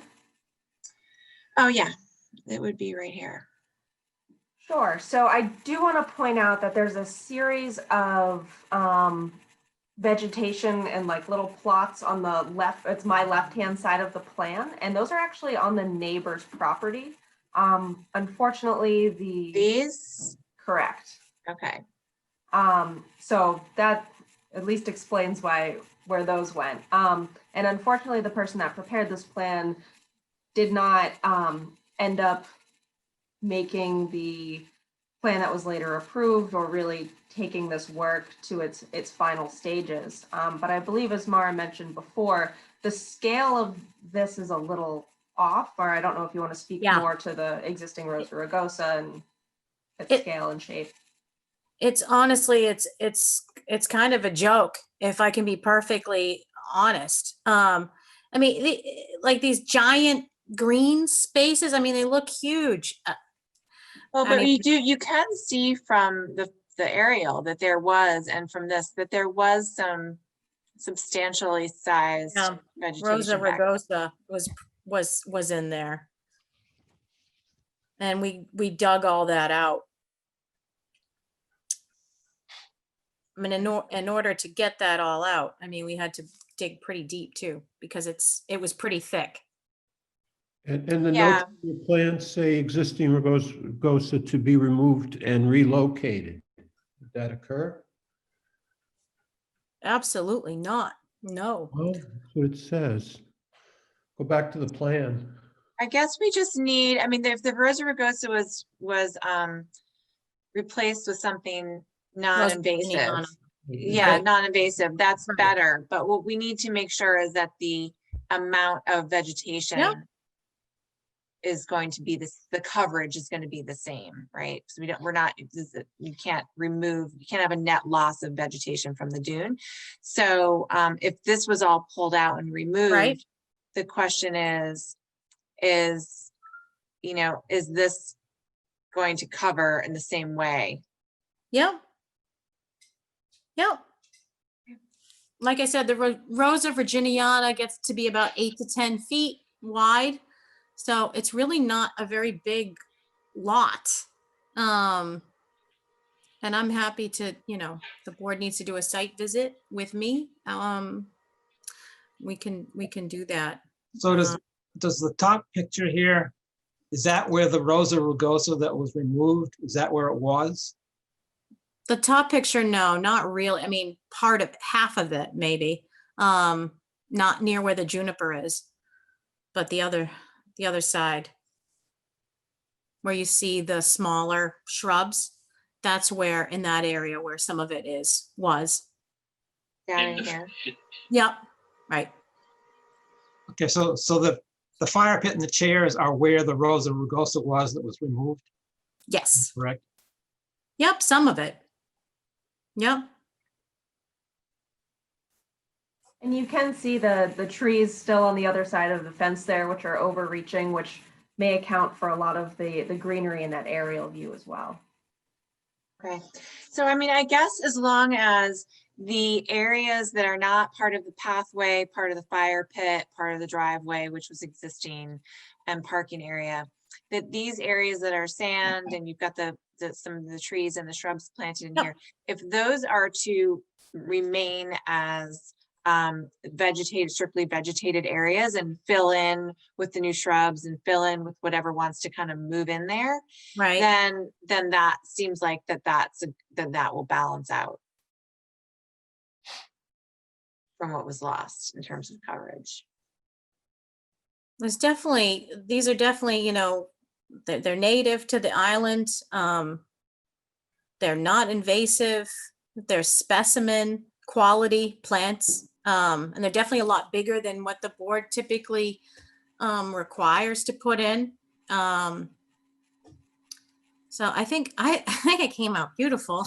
Oh yeah, it would be right here.
Sure. So I do want to point out that there's a series of vegetation and like little plots on the left. It's my left-hand side of the plan, and those are actually on the neighbor's property. Unfortunately,
These?
Correct.
Okay.
So that at least explains where those went. And unfortunately, the person that prepared this plan did not end up making the plan that was later approved or really taking this work to its final stages. But I believe, as Mara mentioned before, the scale of this is a little off, or I don't know if you want to speak more to the existing Rosa rugosa and its scale and shape.
It's honestly, it's kind of a joke, if I can be perfectly honest. I mean, like these giant green spaces, I mean, they look huge.
Well, but you can see from the aerial that there was, and from this, that there was some substantially sized vegetation.
Rosa rugosa was in there. And we dug all that out. I mean, in order to get that all out, I mean, we had to dig pretty deep too, because it was pretty thick.
And the notes in the plan say existing rugosa to be removed and relocated. Did that occur?
Absolutely not. No.
Well, that's what it says. Go back to the plan.
I guess we just need, I mean, if the Rosa rugosa was replaced with something non-invasive, Yeah, non-invasive, that's
Right.
better, but what we need to make sure is that the amount of vegetation is going to be this, the coverage is going to be the same, right? So you can't have a net loss of vegetation from the dune. So if this was all pulled out and removed, the question is, is this going to cover in the same way?
Yep. Yep. Like I said, the Rosa virginiana gets to be about 8 to 10 feet wide. So it's really not a very big lot. And I'm happy to, the board needs to do a site visit with me. We can do that.
So does the top picture here, is that where the Rosa rugosa that was removed? Is that where it was?
The top picture, no, not really. I mean, half of it, maybe. Not near where the juniper is, but the other side, where you see the smaller shrubs, that's where, in that area where some of it was.
Down
In
in
the-
here.
Yep, right.
Okay, so the fire pit and the chairs are where the Rosa rugosa was that was removed,
Yes.
correct?
Yep, some of it. Yep.
And you can see the trees still on the other side of the fence there, which are overreaching, which may account for a lot of the greenery in that aerial view as well.
Okay, so I mean, I guess as long as the areas that are not part of the pathway, part of the fire pit, part of the driveway, which was existing, and parking area, that these areas that are sand and you've got some of the trees and the shrubs planted in
Yep.
here, if those are to remain as strictly vegetated areas and fill in with the new shrubs and fill in with whatever wants to kind of move in there,
Right.
then that seems like that will balance out from what was lost in terms of coverage.
These are definitely, they're native to the island. They're not invasive. They're specimen quality plants. And they're definitely a lot bigger than what the board typically requires to put in. So I think it came out beautiful.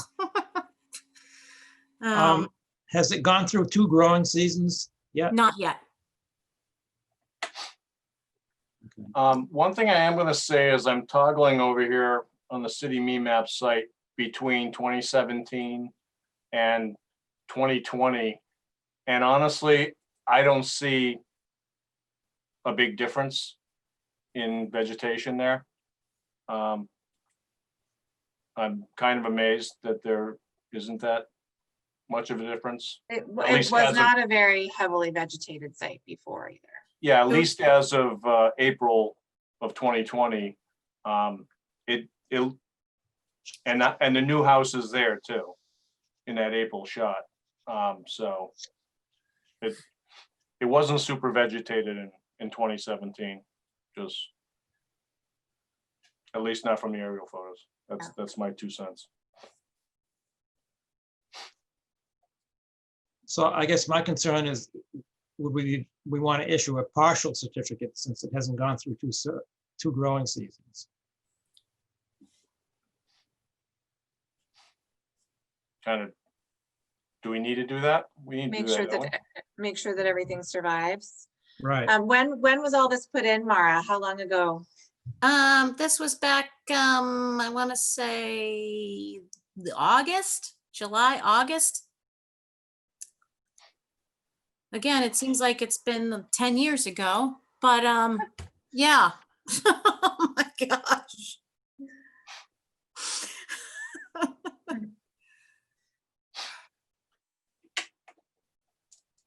Has it gone through 2 growing seasons yet?
Not yet.
One thing I am gonna say is I'm toggling over here on the city map site between 2017 and 2020. And honestly, I don't see a big difference in vegetation there. I'm kind of amazed that there isn't that much of a difference.
It
At least
was
as of-
not a very heavily vegetated site before either.
Yeah, at least as of April of 2020. And the new house is there too, in that April shot. So it wasn't super vegetated in 2017, just at least not from the aerial photos. That's my 2 cents.
So I guess my concern is, would we want to issue a partial certificate since it hasn't gone through 2 growing seasons?
Kind of, do we need to do that? We need to
Make
do
sure
that, don't we?
make sure that everything survives.
Right.
When was all this put in, Mara? How long ago?
This was back, I want to say July, August. Again, it seems like it's been 10 years ago, but yeah. Oh my gosh.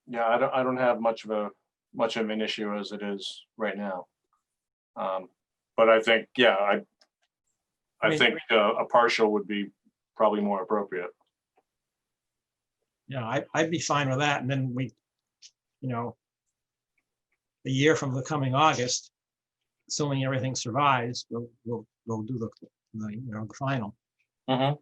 Yeah, I don't have much of an issue as it is right now. But I think, yeah, I think a partial would be probably more appropriate.
Yeah, I'd be fine with that. And then a year from the coming August, assuming everything survives, we'll do the final.
Mhm.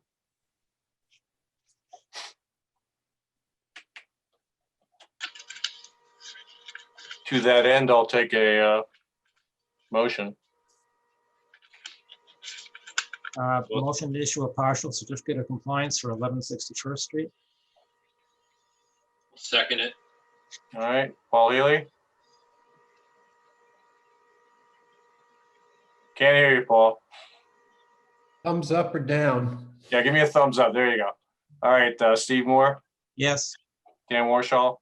To that end, I'll take a motion.
Motion to issue a partial certificate of compliance for 1161st Street.
Second it.
All right, Paul Healy? Can't hear you, Paul.
Thumbs up or down?
Yeah, give me a thumbs up. There you go. All right, Steve Moore,
Yes.
Dan Warshall.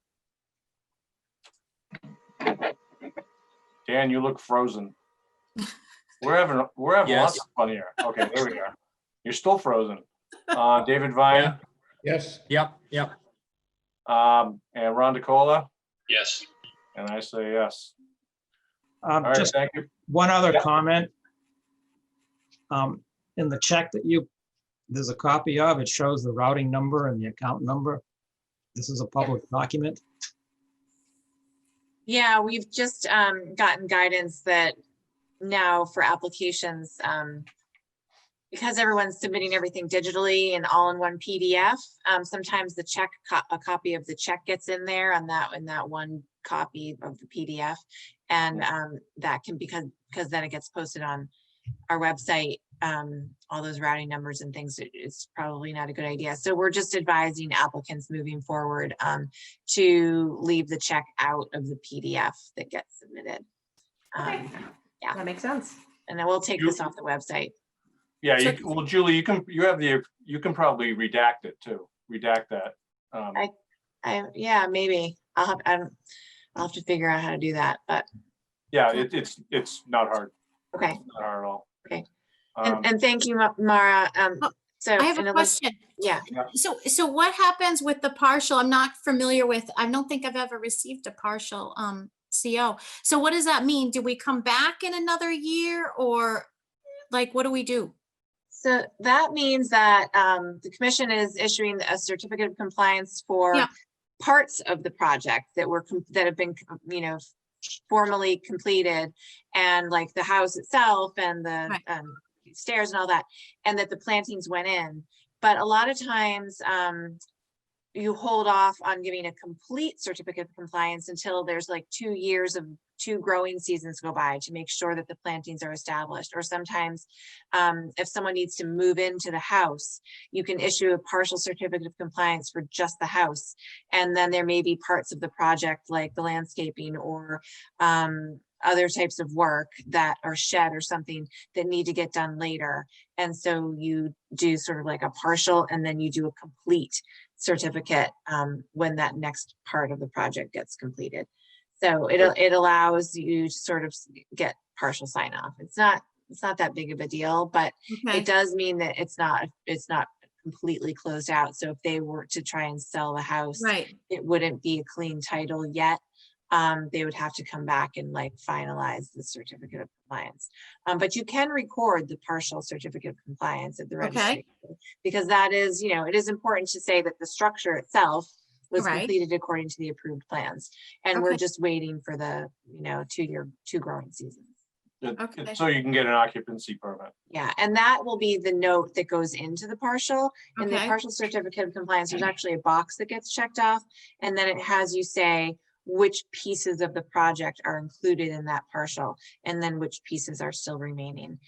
Dan, you look frozen. We're having
Yes.
lots of fun here. Okay, there we are. You're still frozen. David Vine,
Yeah.
Yes.
Yep, yep.
and Ron DeCola,
Yes.
and I say yes. All right,
Just
thank you.
one other
Yeah.
comment. In the check that there's a copy of, it shows the routing number and the account number. This is a public document.
Yeah, we've just gotten guidance that now for applications, because everyone's submitting everything digitally and all in one PDF, sometimes the check, a copy of the check gets in there on in that one copy of the PDF. And that can, because then it gets posted on our website, all those routing numbers and things, it's probably not a good idea. So we're just advising applicants moving forward to leave the check out of the PDF that gets submitted.
Okay.
Yeah.
That makes sense.
And then we'll take this off the website.
Yeah,
So-
well, Julie, you can probably redact it too. Redact that.
Yeah, maybe I'll have to figure out how to do that, but
Yeah, it's not hard.
okay.
It's not hard at all.
Okay.
Um,
And thank you, Mara. So
I have
and
a
it was-
question.
Yeah,
So what happens with the partial? I'm not familiar with, I don't think I've ever received a partial CO. So what does that mean? Do we come back in another year or like, what do we do?
so that means that the commission is issuing a certificate of compliance for
Yeah.
parts of the project that have been, formally completed, and like the house itself and the
Right.
stairs and all that, and that the plantings went in. But a lot of times, you hold off on giving a complete certificate of compliance until there's like 2 years of 2 growing seasons go by to make sure that the plantings are established. Or sometimes if someone needs to move into the house, you can issue a partial certificate of compliance for just the house. And then there may be parts of the project like the landscaping or other types of work that are shed or something that need to get done later. And so you do sort of like a partial and then you do a complete certificate when that next part of the project gets completed. So it allows you to sort of get partial sign off. It's not that big of a deal, but
Okay.
it does mean that it's not completely closed out. So if they were to try and sell the house,
Right.
it wouldn't be a clean title yet. They would have to come back and like finalize the certificate of compliance. But you can record the partial certificate of compliance at the registry. Because that is, it is important to say that the structure itself was
Right.
completed according to the approved plans. And we're
Okay.
just waiting for the, 2 growing seasons.
Okay.
So you can get an occupancy permit.
Yeah, and that will be the note that goes into the partial. In the
Okay.
partial certificate of compliance, there's actually a box that gets checked off. And then it has you say which pieces of the project are included in that partial, and then which pieces are still remaining.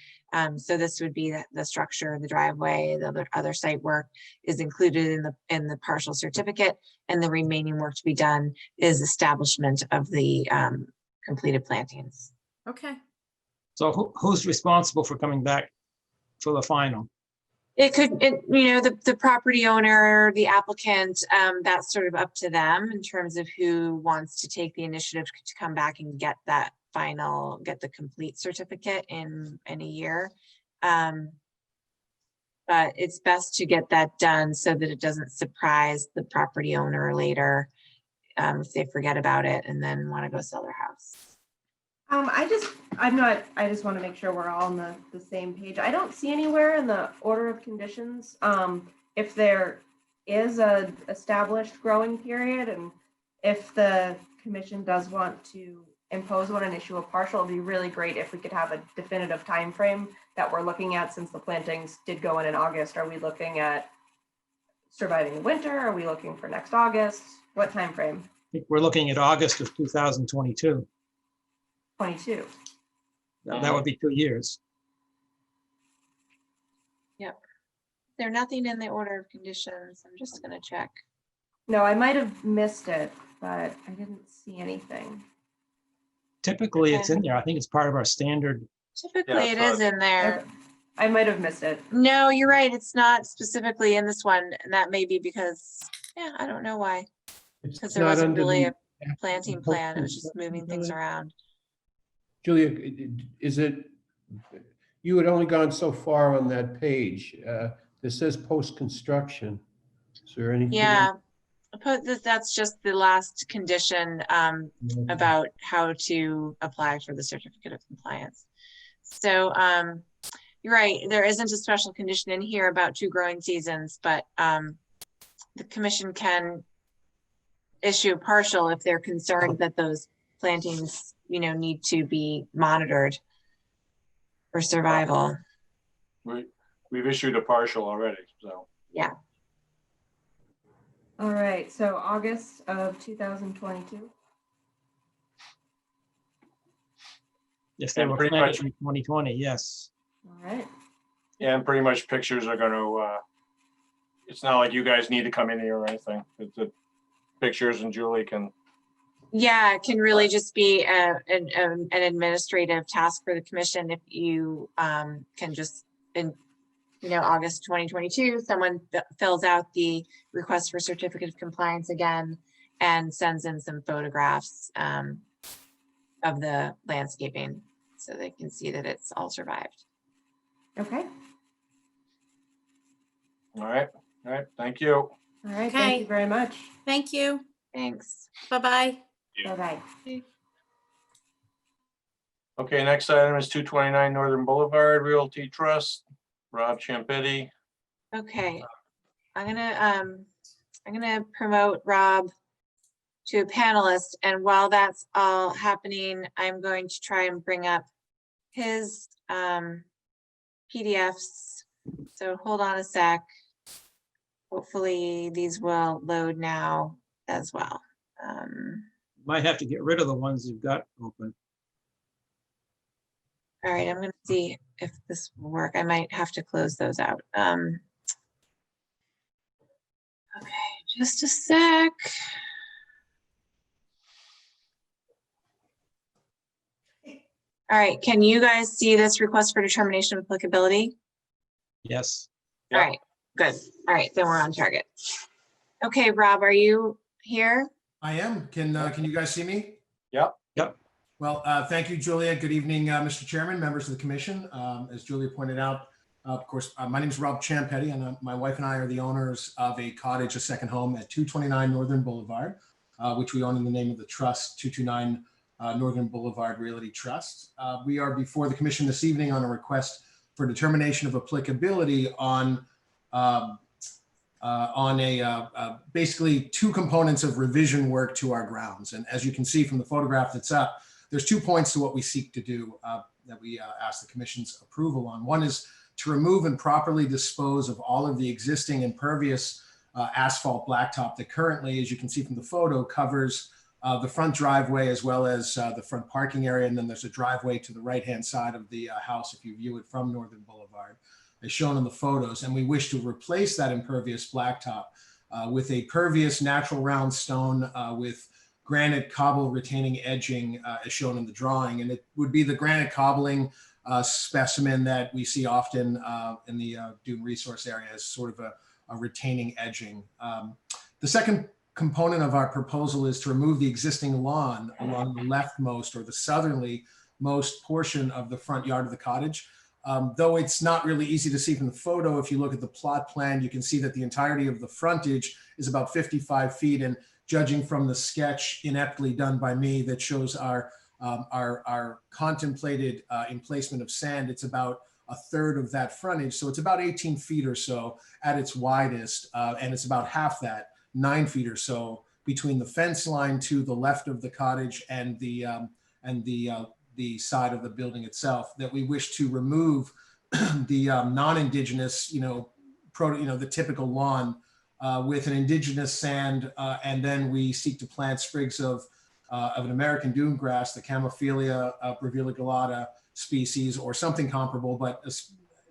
So this would be the structure, the driveway, the other site work is included in the partial certificate, and the remaining work to be done is establishment of the completed plantings.
Okay.
So who's responsible for coming back for the final?
It could, the property owner, the applicant, that's sort of up to them in terms of who wants to take the initiative to come back and get that get the complete certificate in a year. But it's best to get that done so that it doesn't surprise the property owner later if they forget about it and then want to go sell their house.
I just want to make sure we're all on the same page. I don't see anywhere in the order of conditions, if there is a established growing period, and if the commission does want to impose one and issue a partial, it'd be really great if we could have a definitive time frame that we're looking at, since the plantings did go in August. Are we looking at surviving the winter? Are we looking for next August? What time frame?
think we're looking at August of 2022.
22.
That would be 2 years.
There's nothing in the order of conditions. I'm just gonna check.
No, I might have missed it, but I didn't see anything.
Typically, it's in there. I think it's part of our standard.
Typically, it is in there.
I might have missed it.
No, you're right. It's not specifically in this one, and that may be because, yeah, I don't know why. Because
It's
there
not
wasn't
under
really
the-
a planting plan. It was just moving things around.
Julia, is it, you had only gone so far on that page. This says post-construction. Is there anything?
Yeah, that's just the last condition about how to apply for the certificate of compliance. So you're right, there isn't a special condition in here about 2 growing seasons, but the commission can issue a partial if they're concerned that those plantings, need to be monitored for survival.
We've issued a partial already, so.
Yeah.
All right, so August of 2022.
Yes, they
And
were
pretty
planted
much-
in 2020, yes.
All right.
Yeah, and pretty much pictures are gonna, it's not like you guys need to come in here or anything. It's the pictures and Julie can,
Yeah, it can really just be an administrative task for the commission if you can just, in August 2022, someone fills out the request for certificate of compliance again and sends in some photographs of the landscaping so they can see that it's all survived.
Okay.
all right, thank you.
All right. Thank
Okay.
you very much.
Thank you.
Thanks.
Bye-bye.
Yeah.
Bye-bye.
Okay, next item is 229 Northern Boulevard Realty Trust, Rob Champetti.
Okay, I'm gonna promote Rob to a panelist, and while that's all happening, I'm going to try and bring up his PDFs. So hold on a sec. Hopefully these will load now as well.
Might have to get rid of the ones you've got open.
All right, I'm gonna see if this will work. I might have to close those out. Okay, just a sec. All right, can you guys see this request for determination of applicability?
Yes.
All
Yeah.
right, good. All right, then we're on target. Okay, Rob, are you here?
I am. Can you guys see me?
Yep.
Yep.
Well, thank you, Julia. Good evening, Mr. Chairman, members of the commission. As Julia pointed out, of course, my name is Rob Champetti, and my wife and I are the owners of a cottage, a second home at 229 Northern Boulevard, which we own in the name of the trust, 229 Northern Boulevard Realty Trust. We are before the commission this evening on a request for determination of applicability on basically 2 components of revision work to our grounds. And as you can see from the photograph that's up, there's 2 points to what we seek to do that we ask the commission's approval on. One is to remove and properly dispose of all of the existing impervious asphalt blacktop that currently, as you can see from the photo, covers the front driveway as well as the front parking area. And then there's a driveway to the right-hand side of the house if you view it from Northern Boulevard, as shown in the photos. And we wish to replace that impervious blacktop with a pervious natural round stone with granite cobble retaining edging as shown in the drawing. And it would be the granite cobbling specimen that we see often in the dune resource area as sort of a retaining edging. The second component of our proposal is to remove the existing lawn along the leftmost or the southerly most portion of the front yard of the cottage. Though it's not really easy to see from the photo, if you look at the plot plan, you can see that the entirety of the frontage is about 55 feet. And judging from the sketch ineptly done by me that shows our contemplated emplacement of sand, it's about 1/3 of that frontage. So it's about 18 feet or so at its widest. And it's about half that, 9 feet or so, between the fence line to the left of the cottage and the side of the building itself, that we wish to remove the non-indigenous, the typical lawn with an indigenous sand, and then we seek to plant sprigs of an American dune grass, the Camelophylla breviligulata species, or something comparable, but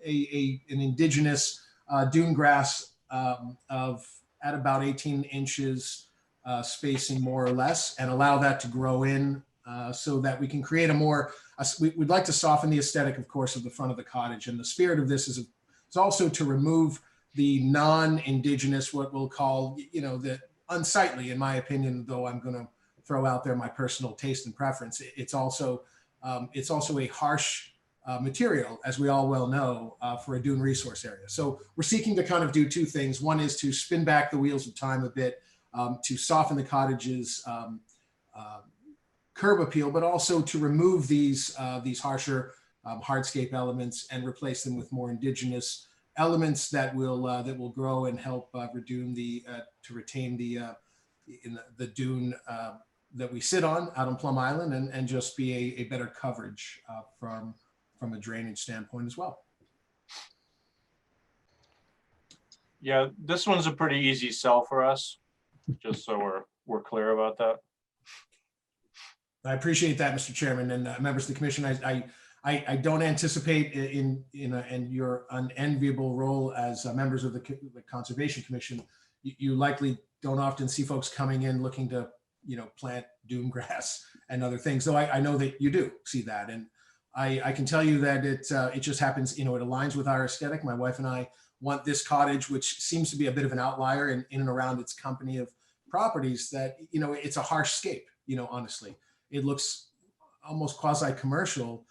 an indigenous dune grass of at about 18 inches spacing, more or less, and allow that to grow in so that we can create a more, we'd like to soften the aesthetic, of course, of the front of the cottage. And the spirit of this is also to remove the non-indigenous, what we'll call, the unsightly, in my opinion, though I'm going to throw out there my personal taste and preference. It's also a harsh material, as we all well know, for a dune resource area. So we're seeking to kind of do two things. One is to spin back the wheels of time a bit, to soften the cottage's curb appeal, but also to remove these harsher hardscape elements and replace them with more indigenous elements that will grow and help retain the dune that we sit on out on Plum Island, and just be a better coverage from a drainage standpoint as well.
Yeah, this one's a pretty easy sell for us, just so we're clear about that.
I appreciate that, Mr. Chairman, and members of the commission. I don't anticipate in your unenviable role as members of the Conservation Commission, you likely don't often see folks coming in looking to plant dune grass and other things. Though I know that you do see that, and I can tell you that it just happens. It aligns with our aesthetic. My wife and I want this cottage, which seems to be a bit of an outlier in and around its company of properties, that it's a harsh scape. Honestly, it looks almost quasi-commercial,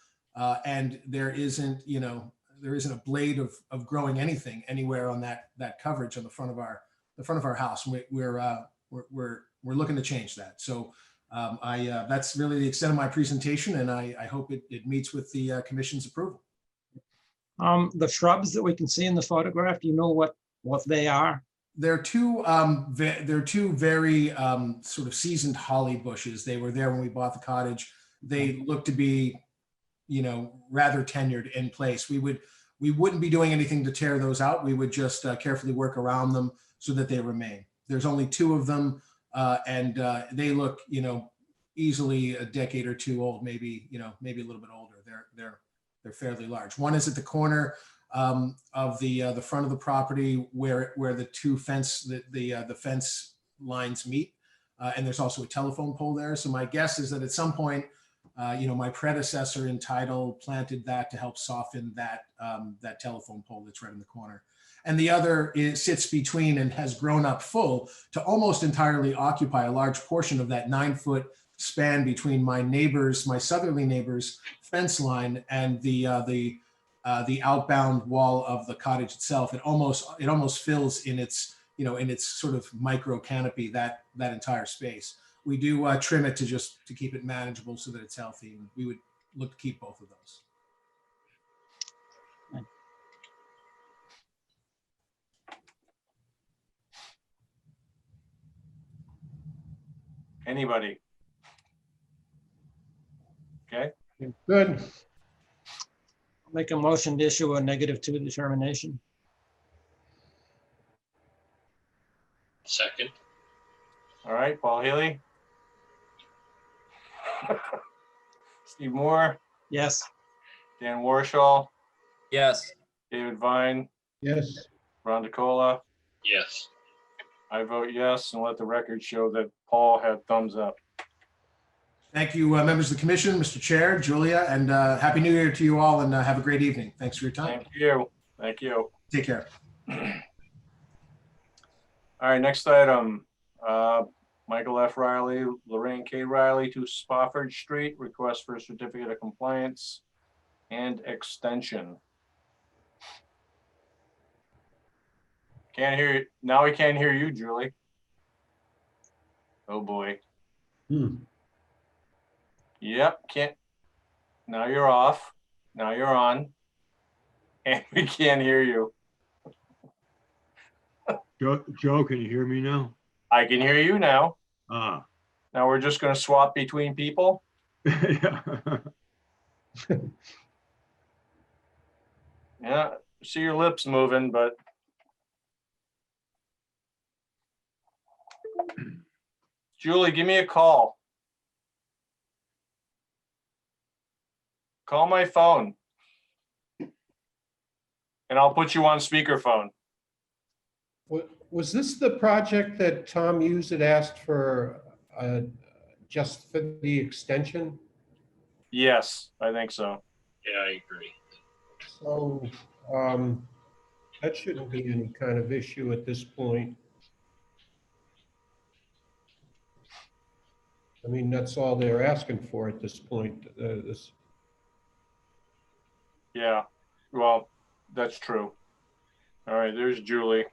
and there isn't a blade of growing anything anywhere on that coverage on the front of our house. We're looking to change that. So that's really the extent of my presentation, and I hope it meets with the commission's approval.
The shrubs that we can see in the photograph, do you know what they are?
They're two very sort of seasoned holly bushes. They were there when we bought the cottage. They look to be, rather tenured in place. We wouldn't be doing anything to tear those out. We would just carefully work around them so that they remain. There's only two of them, and they look, easily a decade or two old, maybe a little bit older. They're fairly large. One is at the corner of the front of the property where the two fence lines meet, and there's also a telephone pole there. So my guess is that at some point, my predecessor in title planted that to help soften that telephone pole that's right in the corner. And the other sits between and has grown up full to almost entirely occupy a large portion of that 9-foot span between my southerly neighbor's fence line and the outbound wall of the cottage itself. It almost fills in its sort of micro canopy that entire space. We do trim it to keep it manageable so that it's healthy, and we would look to keep both of those.
Anybody? Okay.
Good.
I'll make a motion to issue a -2 determination.
Second.
All right, Paul Healy. Steve Moore,
Yes.
Dan Warshall,
Yes.
David Vine,
Yes.
Ron DeCola.
Yes.
I vote yes, and let the record show that Paul had thumbs up.
Thank you, members of the commission, Mr. Chair, Julia, and Happy New Year to you all, and have a great evening. Thanks for your time.
Thank you. Thank you.
Take care.
All right, next item. Michael F. Riley, Lorraine K. Riley, 2 Spofford Street, request for a certificate of compliance and extension. Can't hear you. Now we can't hear you, Julie. Oh, boy. Yep, can't. Now you're off. Now you're on. And we can't hear you.
Joe, can you hear me now?
I can hear you now.
Ah.
Now we're just going to swap between people.
Yeah.
Yeah, see your lips moving, but Julie, give me a call. Call my phone. And I'll put you on speakerphone.
Was this the project that Tom Hughes had asked for, just for the extension?
Yes, I think so.
Yeah, I agree.
So, that shouldn't be any kind of issue at this point. I mean, that's all they're asking for at this point.
Yeah, well, that's true. All right, there's Julie.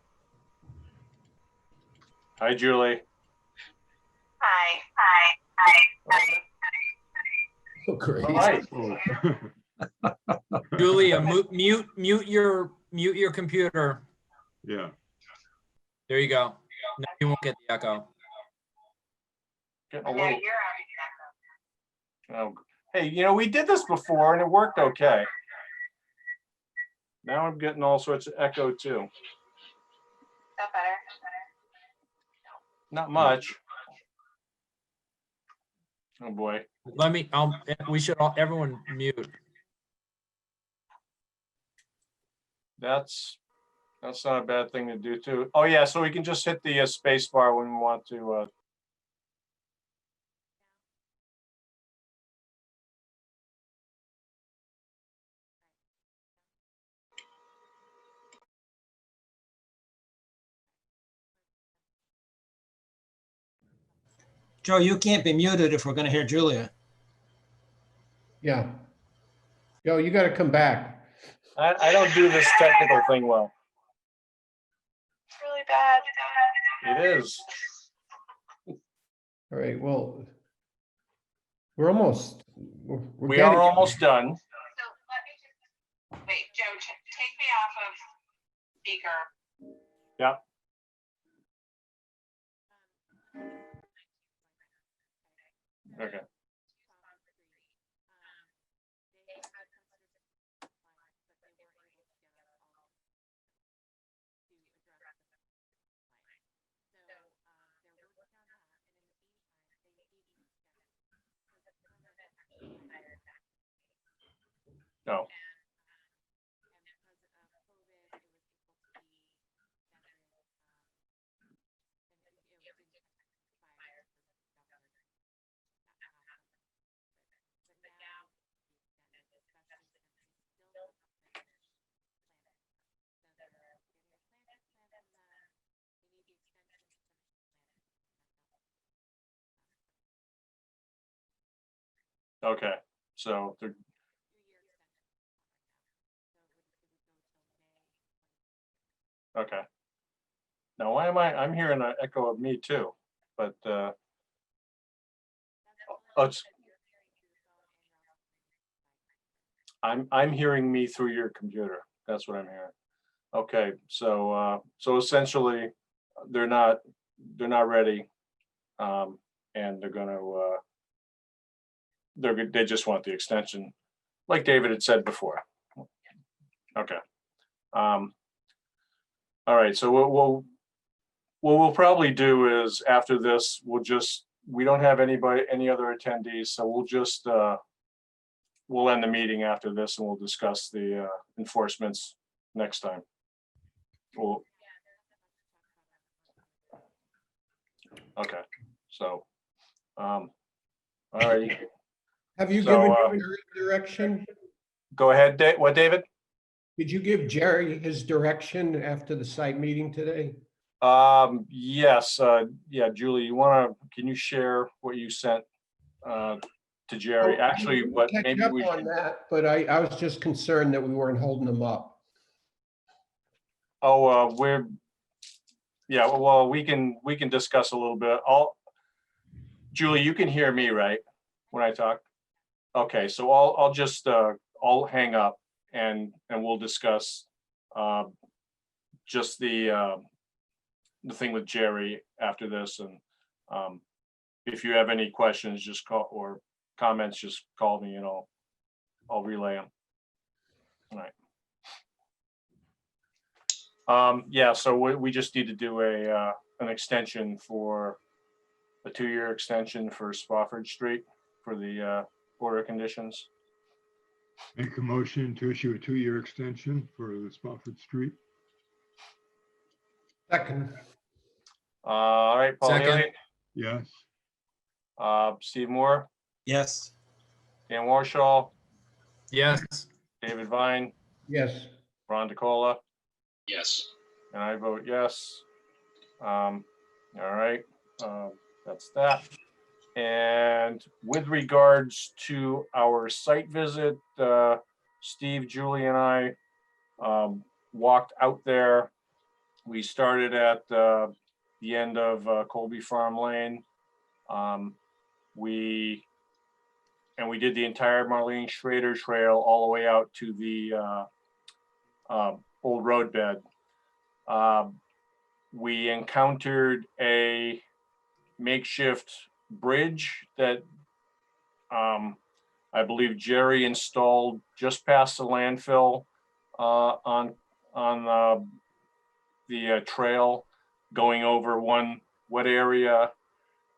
Hi, Julie.
Hi.
Oh, great.
Hi.
Oh.
Julia, mute your computer.
Yeah.
There you go. Now you won't get the echo.
Getting a little. Oh, hey, you know, we did this before and it worked okay. Now I'm getting all sorts of echo too.
That better?
Not much. Oh boy.
We should everyone mute.
That's not a bad thing to do too. Oh yeah, so we can just hit the space bar when we want to.
Joe, you can't be muted if we're going to hear Julia.
Yeah. Yo, you gotta come back.
I don't do this technical thing well.
It's really bad.
It is.
All right, well, we're almost, we're
We
getting-
are almost done.
So let me just, wait, Joe, take me off of speaker.
Yeah. Okay. No. Okay, so okay. Now, why am I'm hearing an echo of me too, but I'm hearing me through your computer. That's what I'm hearing. Okay, so so essentially, they're not ready, and they're gonna they just want the extension, like David had said before. Okay. All right, so what we'll probably do is after this, we don't have any other attendees, so we'll just we'll end the meeting after this and we'll discuss the enforcements next time. Okay, so all righty.
Have you
So,
given Jerry direction?
Go ahead, what, David?
Did you give Jerry his direction after the site meeting today?
Yes, yeah, Julie, can you share what you sent to Jerry? Actually, what
Catch
maybe
up
we
on
should,
that, but I was just concerned that we weren't holding them up.
yeah, well, we can discuss a little bit. Julie, you can hear me, right, when I talk? Okay, so I'll just I'll hang up and we'll discuss just the thing with Jerry after this, and if you have any questions, just call, or comments, just call me and I'll relay them. All right. Yeah, so we just need to do an extension for a 2-year extension for Spofford Street for the order conditions.
Make a motion to issue a 2-year extension for the Spofford Street.
Second,
All right, Paul
Second.
Haley,
Yes.
Steve Moore,
Yes.
Dan Warshall,
Yes.
David Vine,
yes.
Ron DeCola,
Yes.
and I vote yes. All right, that's that. And with regards to our site visit, Steve, Julie, and I walked out there. We started at the end of Colby Farm Lane. We did the entire Marlene Schrader Trail all the way out to the old roadbed. We encountered a makeshift bridge that I believe Jerry installed just past the landfill on the trail going over one wet area.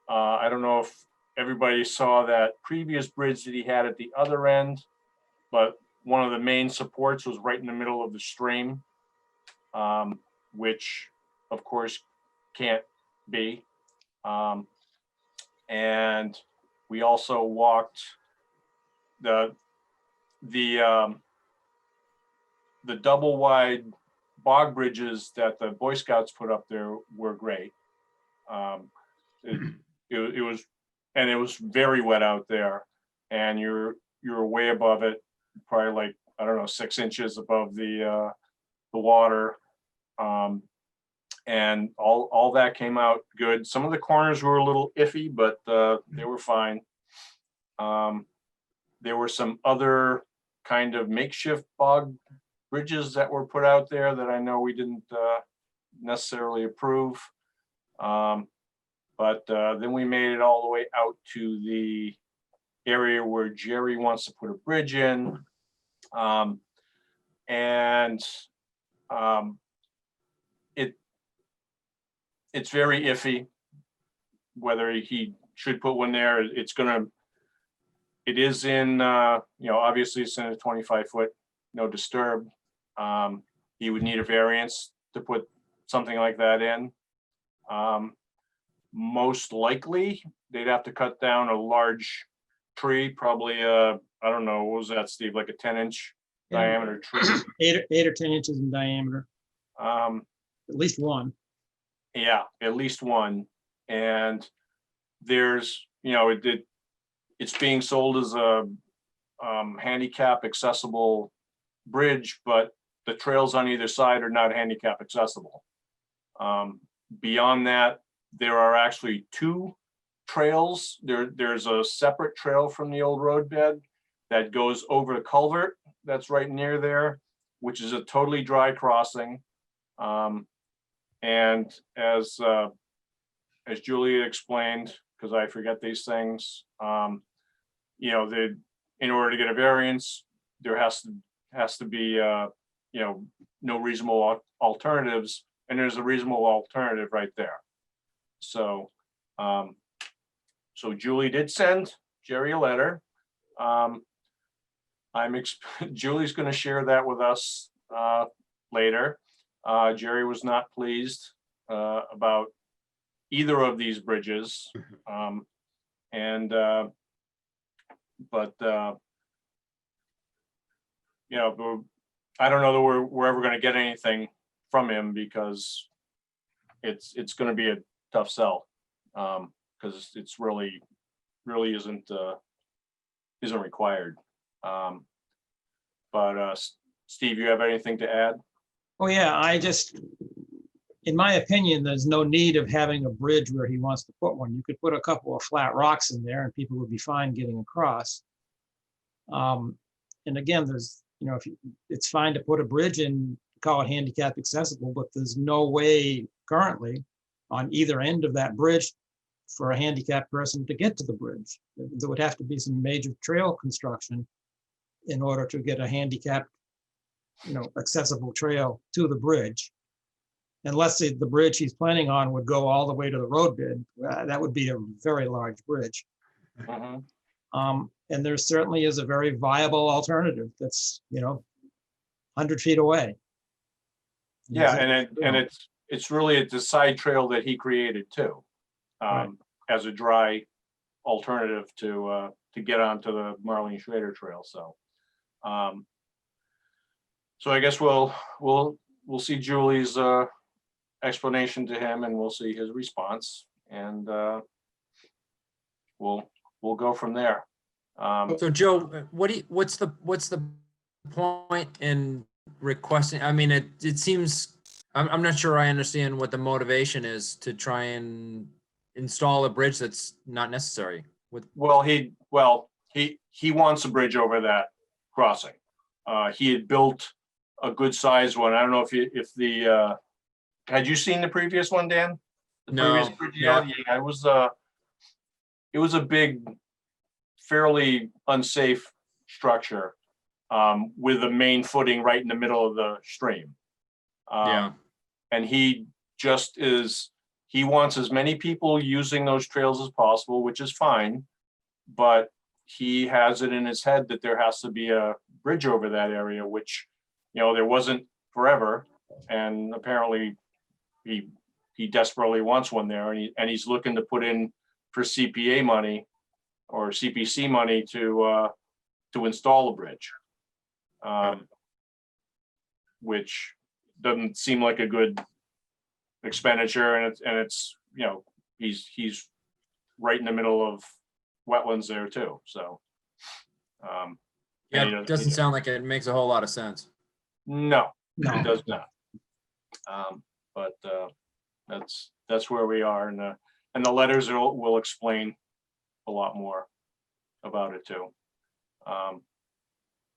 I don't know if everybody saw that previous bridge that he had at the other end, but one of the main supports was right in the middle of the stream, which of course can't be. And we also walked the double wide bog bridges that the Boy Scouts put up there were great. It was very wet out there, and you're way above it, probably like, I don't know, 6 inches above the water. And all that came out good. Some of the corners were a little iffy, but they were fine. There were some other kind of makeshift bog bridges that were put out there that I know we didn't necessarily approve. But then we made it all the way out to the area where Jerry wants to put a bridge in. It's very iffy whether he should put one there. It is in, obviously it's in a 25-foot no disturb. He would need a variance to put something like that in. Most likely, they'd have to cut down a large tree, probably, I don't know, what was that, Steve, like a 10-inch diameter tree?
8 or 10 inches in diameter, at least one.
Yeah, at least one. And there's, it's being sold as a handicap accessible bridge, but the trails on either side are not handicap accessible. Beyond that, there are actually 2 trails. There's a separate trail from the old roadbed that goes over the culvert that's right near there, which is a totally dry crossing. And as Julia explained, because I forget these things, in order to get a variance, there has to be no reasonable alternatives, and there's a reasonable alternative right there. So Julie did send Jerry a letter. Julie's going to share that with us later. Jerry was not pleased about either of these bridges. But I don't know that we're ever going to get anything from him, because it's going to be a tough sell, because it's really isn't required. But Steve, you have anything to add?
Oh, yeah, in my opinion, there's no need of having a bridge where he wants to put one. You could put a couple of flat rocks in there and people would be fine getting across. And again, it's fine to put a bridge in, call it handicap accessible, but there's no way currently on either end of that bridge for a handicapped person to get to the bridge. There would have to be some major trail construction in order to get a handicapped, accessible trail to the bridge. unless the bridge he's planning on would go all the way to the road bed, that would be a very large bridge.
Mhm.
And there certainly is a very viable alternative that's, 100 feet away.
Yeah, and it's really a side trail that he created too,
Right.
as a dry alternative to get onto the Marlene Schrader Trail. So, so I guess we'll see Julie's explanation to him, and we'll see his response, and we'll go from there.
So Joe, what's the point in requesting? I mean, it seems, I'm not sure I understand what the motivation is to try and install a bridge that's not necessary.
Well, he wants a bridge over that crossing. He had built a good sized one. I don't know if the had you seen the previous one, Dan? The previous
No,
bridge he
no.
had? Yeah, it was a big, fairly unsafe structure, with the main footing right in the middle of the stream.
Yeah.
And he wants as many people using those trails as possible, which is fine. But he has it in his head that there has to be a bridge over that area, which, there wasn't forever. And apparently he desperately wants one there, and he's looking to put in for CPA money or CPC money to install a bridge, which doesn't seem like a good expenditure, and it's he's right in the middle of wetlands there too. So
Yeah,
and
it doesn't sound like it makes a whole lot of sense.
No,
No.
it does not. But that's where we are, and the letters will explain a lot more about it too.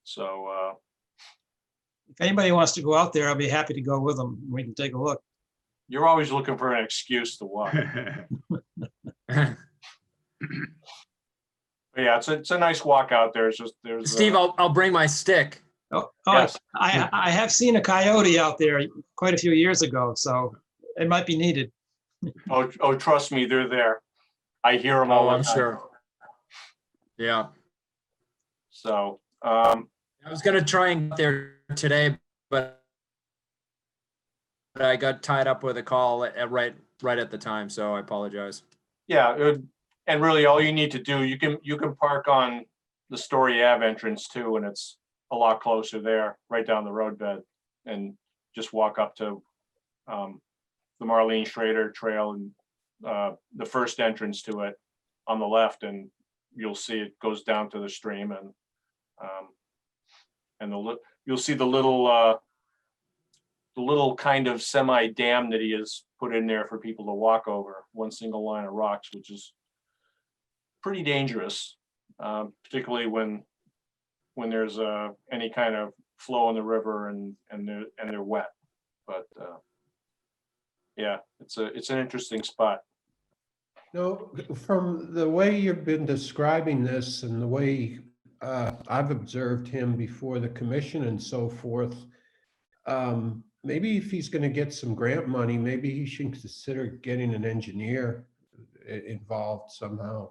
So
If anybody wants to go out there, I'll be happy to go with them. We can take a look.
you're always looking for an excuse to walk. But yeah, it's a nice walk out there. It's just there's
Steve, I'll bring my stick.
Oh,
Yes.
I have seen a coyote out there quite a few years ago, so it might be needed.
oh, trust me, they're there. I hear them all
Oh,
the
I'm
time.
sure. Yeah.
So
I was gonna try and get there today, but I got tied up with a call right at the time, so I apologize.
yeah, and really all you need to do, you can park on the Story Ave entrance too, and it's a lot closer there, right down the roadbed, and just walk up to the Marlene Schrader Trail and the first entrance to it on the left, and you'll see it goes down to the stream, and you'll see the little kind of semi dam that he has put in there for people to walk over, one single line of rocks, which is pretty dangerous, particularly when there's any kind of flow in the river and they're wet. But yeah, it's an interesting spot.
No, from the way you've been describing this and the way I've observed him before the commission and so forth, maybe if he's going to get some grant money, maybe he should consider getting an engineer involved somehow,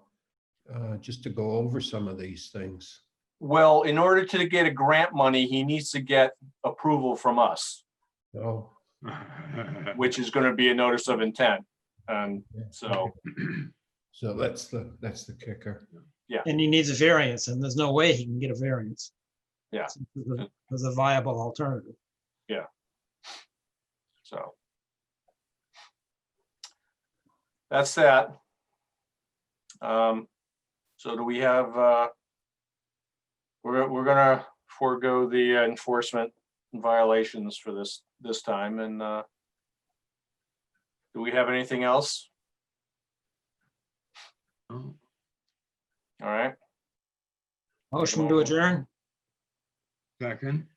just to go over some of these things.
Well, in order to get a grant money, he needs to get approval from us,
Oh,
which is going to be a notice of intent. And so,
so that's the kicker.
And he needs a variance, and there's no way he can get a variance.
Yeah.
As a viable alternative.
yeah. So that's that. So do we have, we're gonna forego the enforcement violations for this time, and do we have anything else?
Oh,
All right,
Motion to adjourn?
second,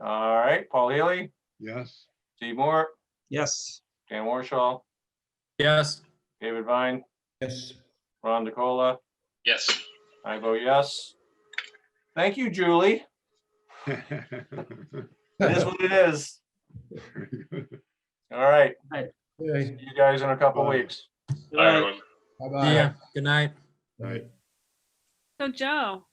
all right, Paul Healy,
yes.
Steve Moore,
Yes.
Dan Warshall,
Yes.
David Vine,
Yes.
Ron DeCola,
Yes.
I vote yes. Thank you, Julie. It is what it is.
Very good.
All right.
Okay,
See you guys in a couple
Bye.
weeks.
Good
Bye,
night.
everyone.
bye-bye.
Yeah, good night.
Right.
So Joe.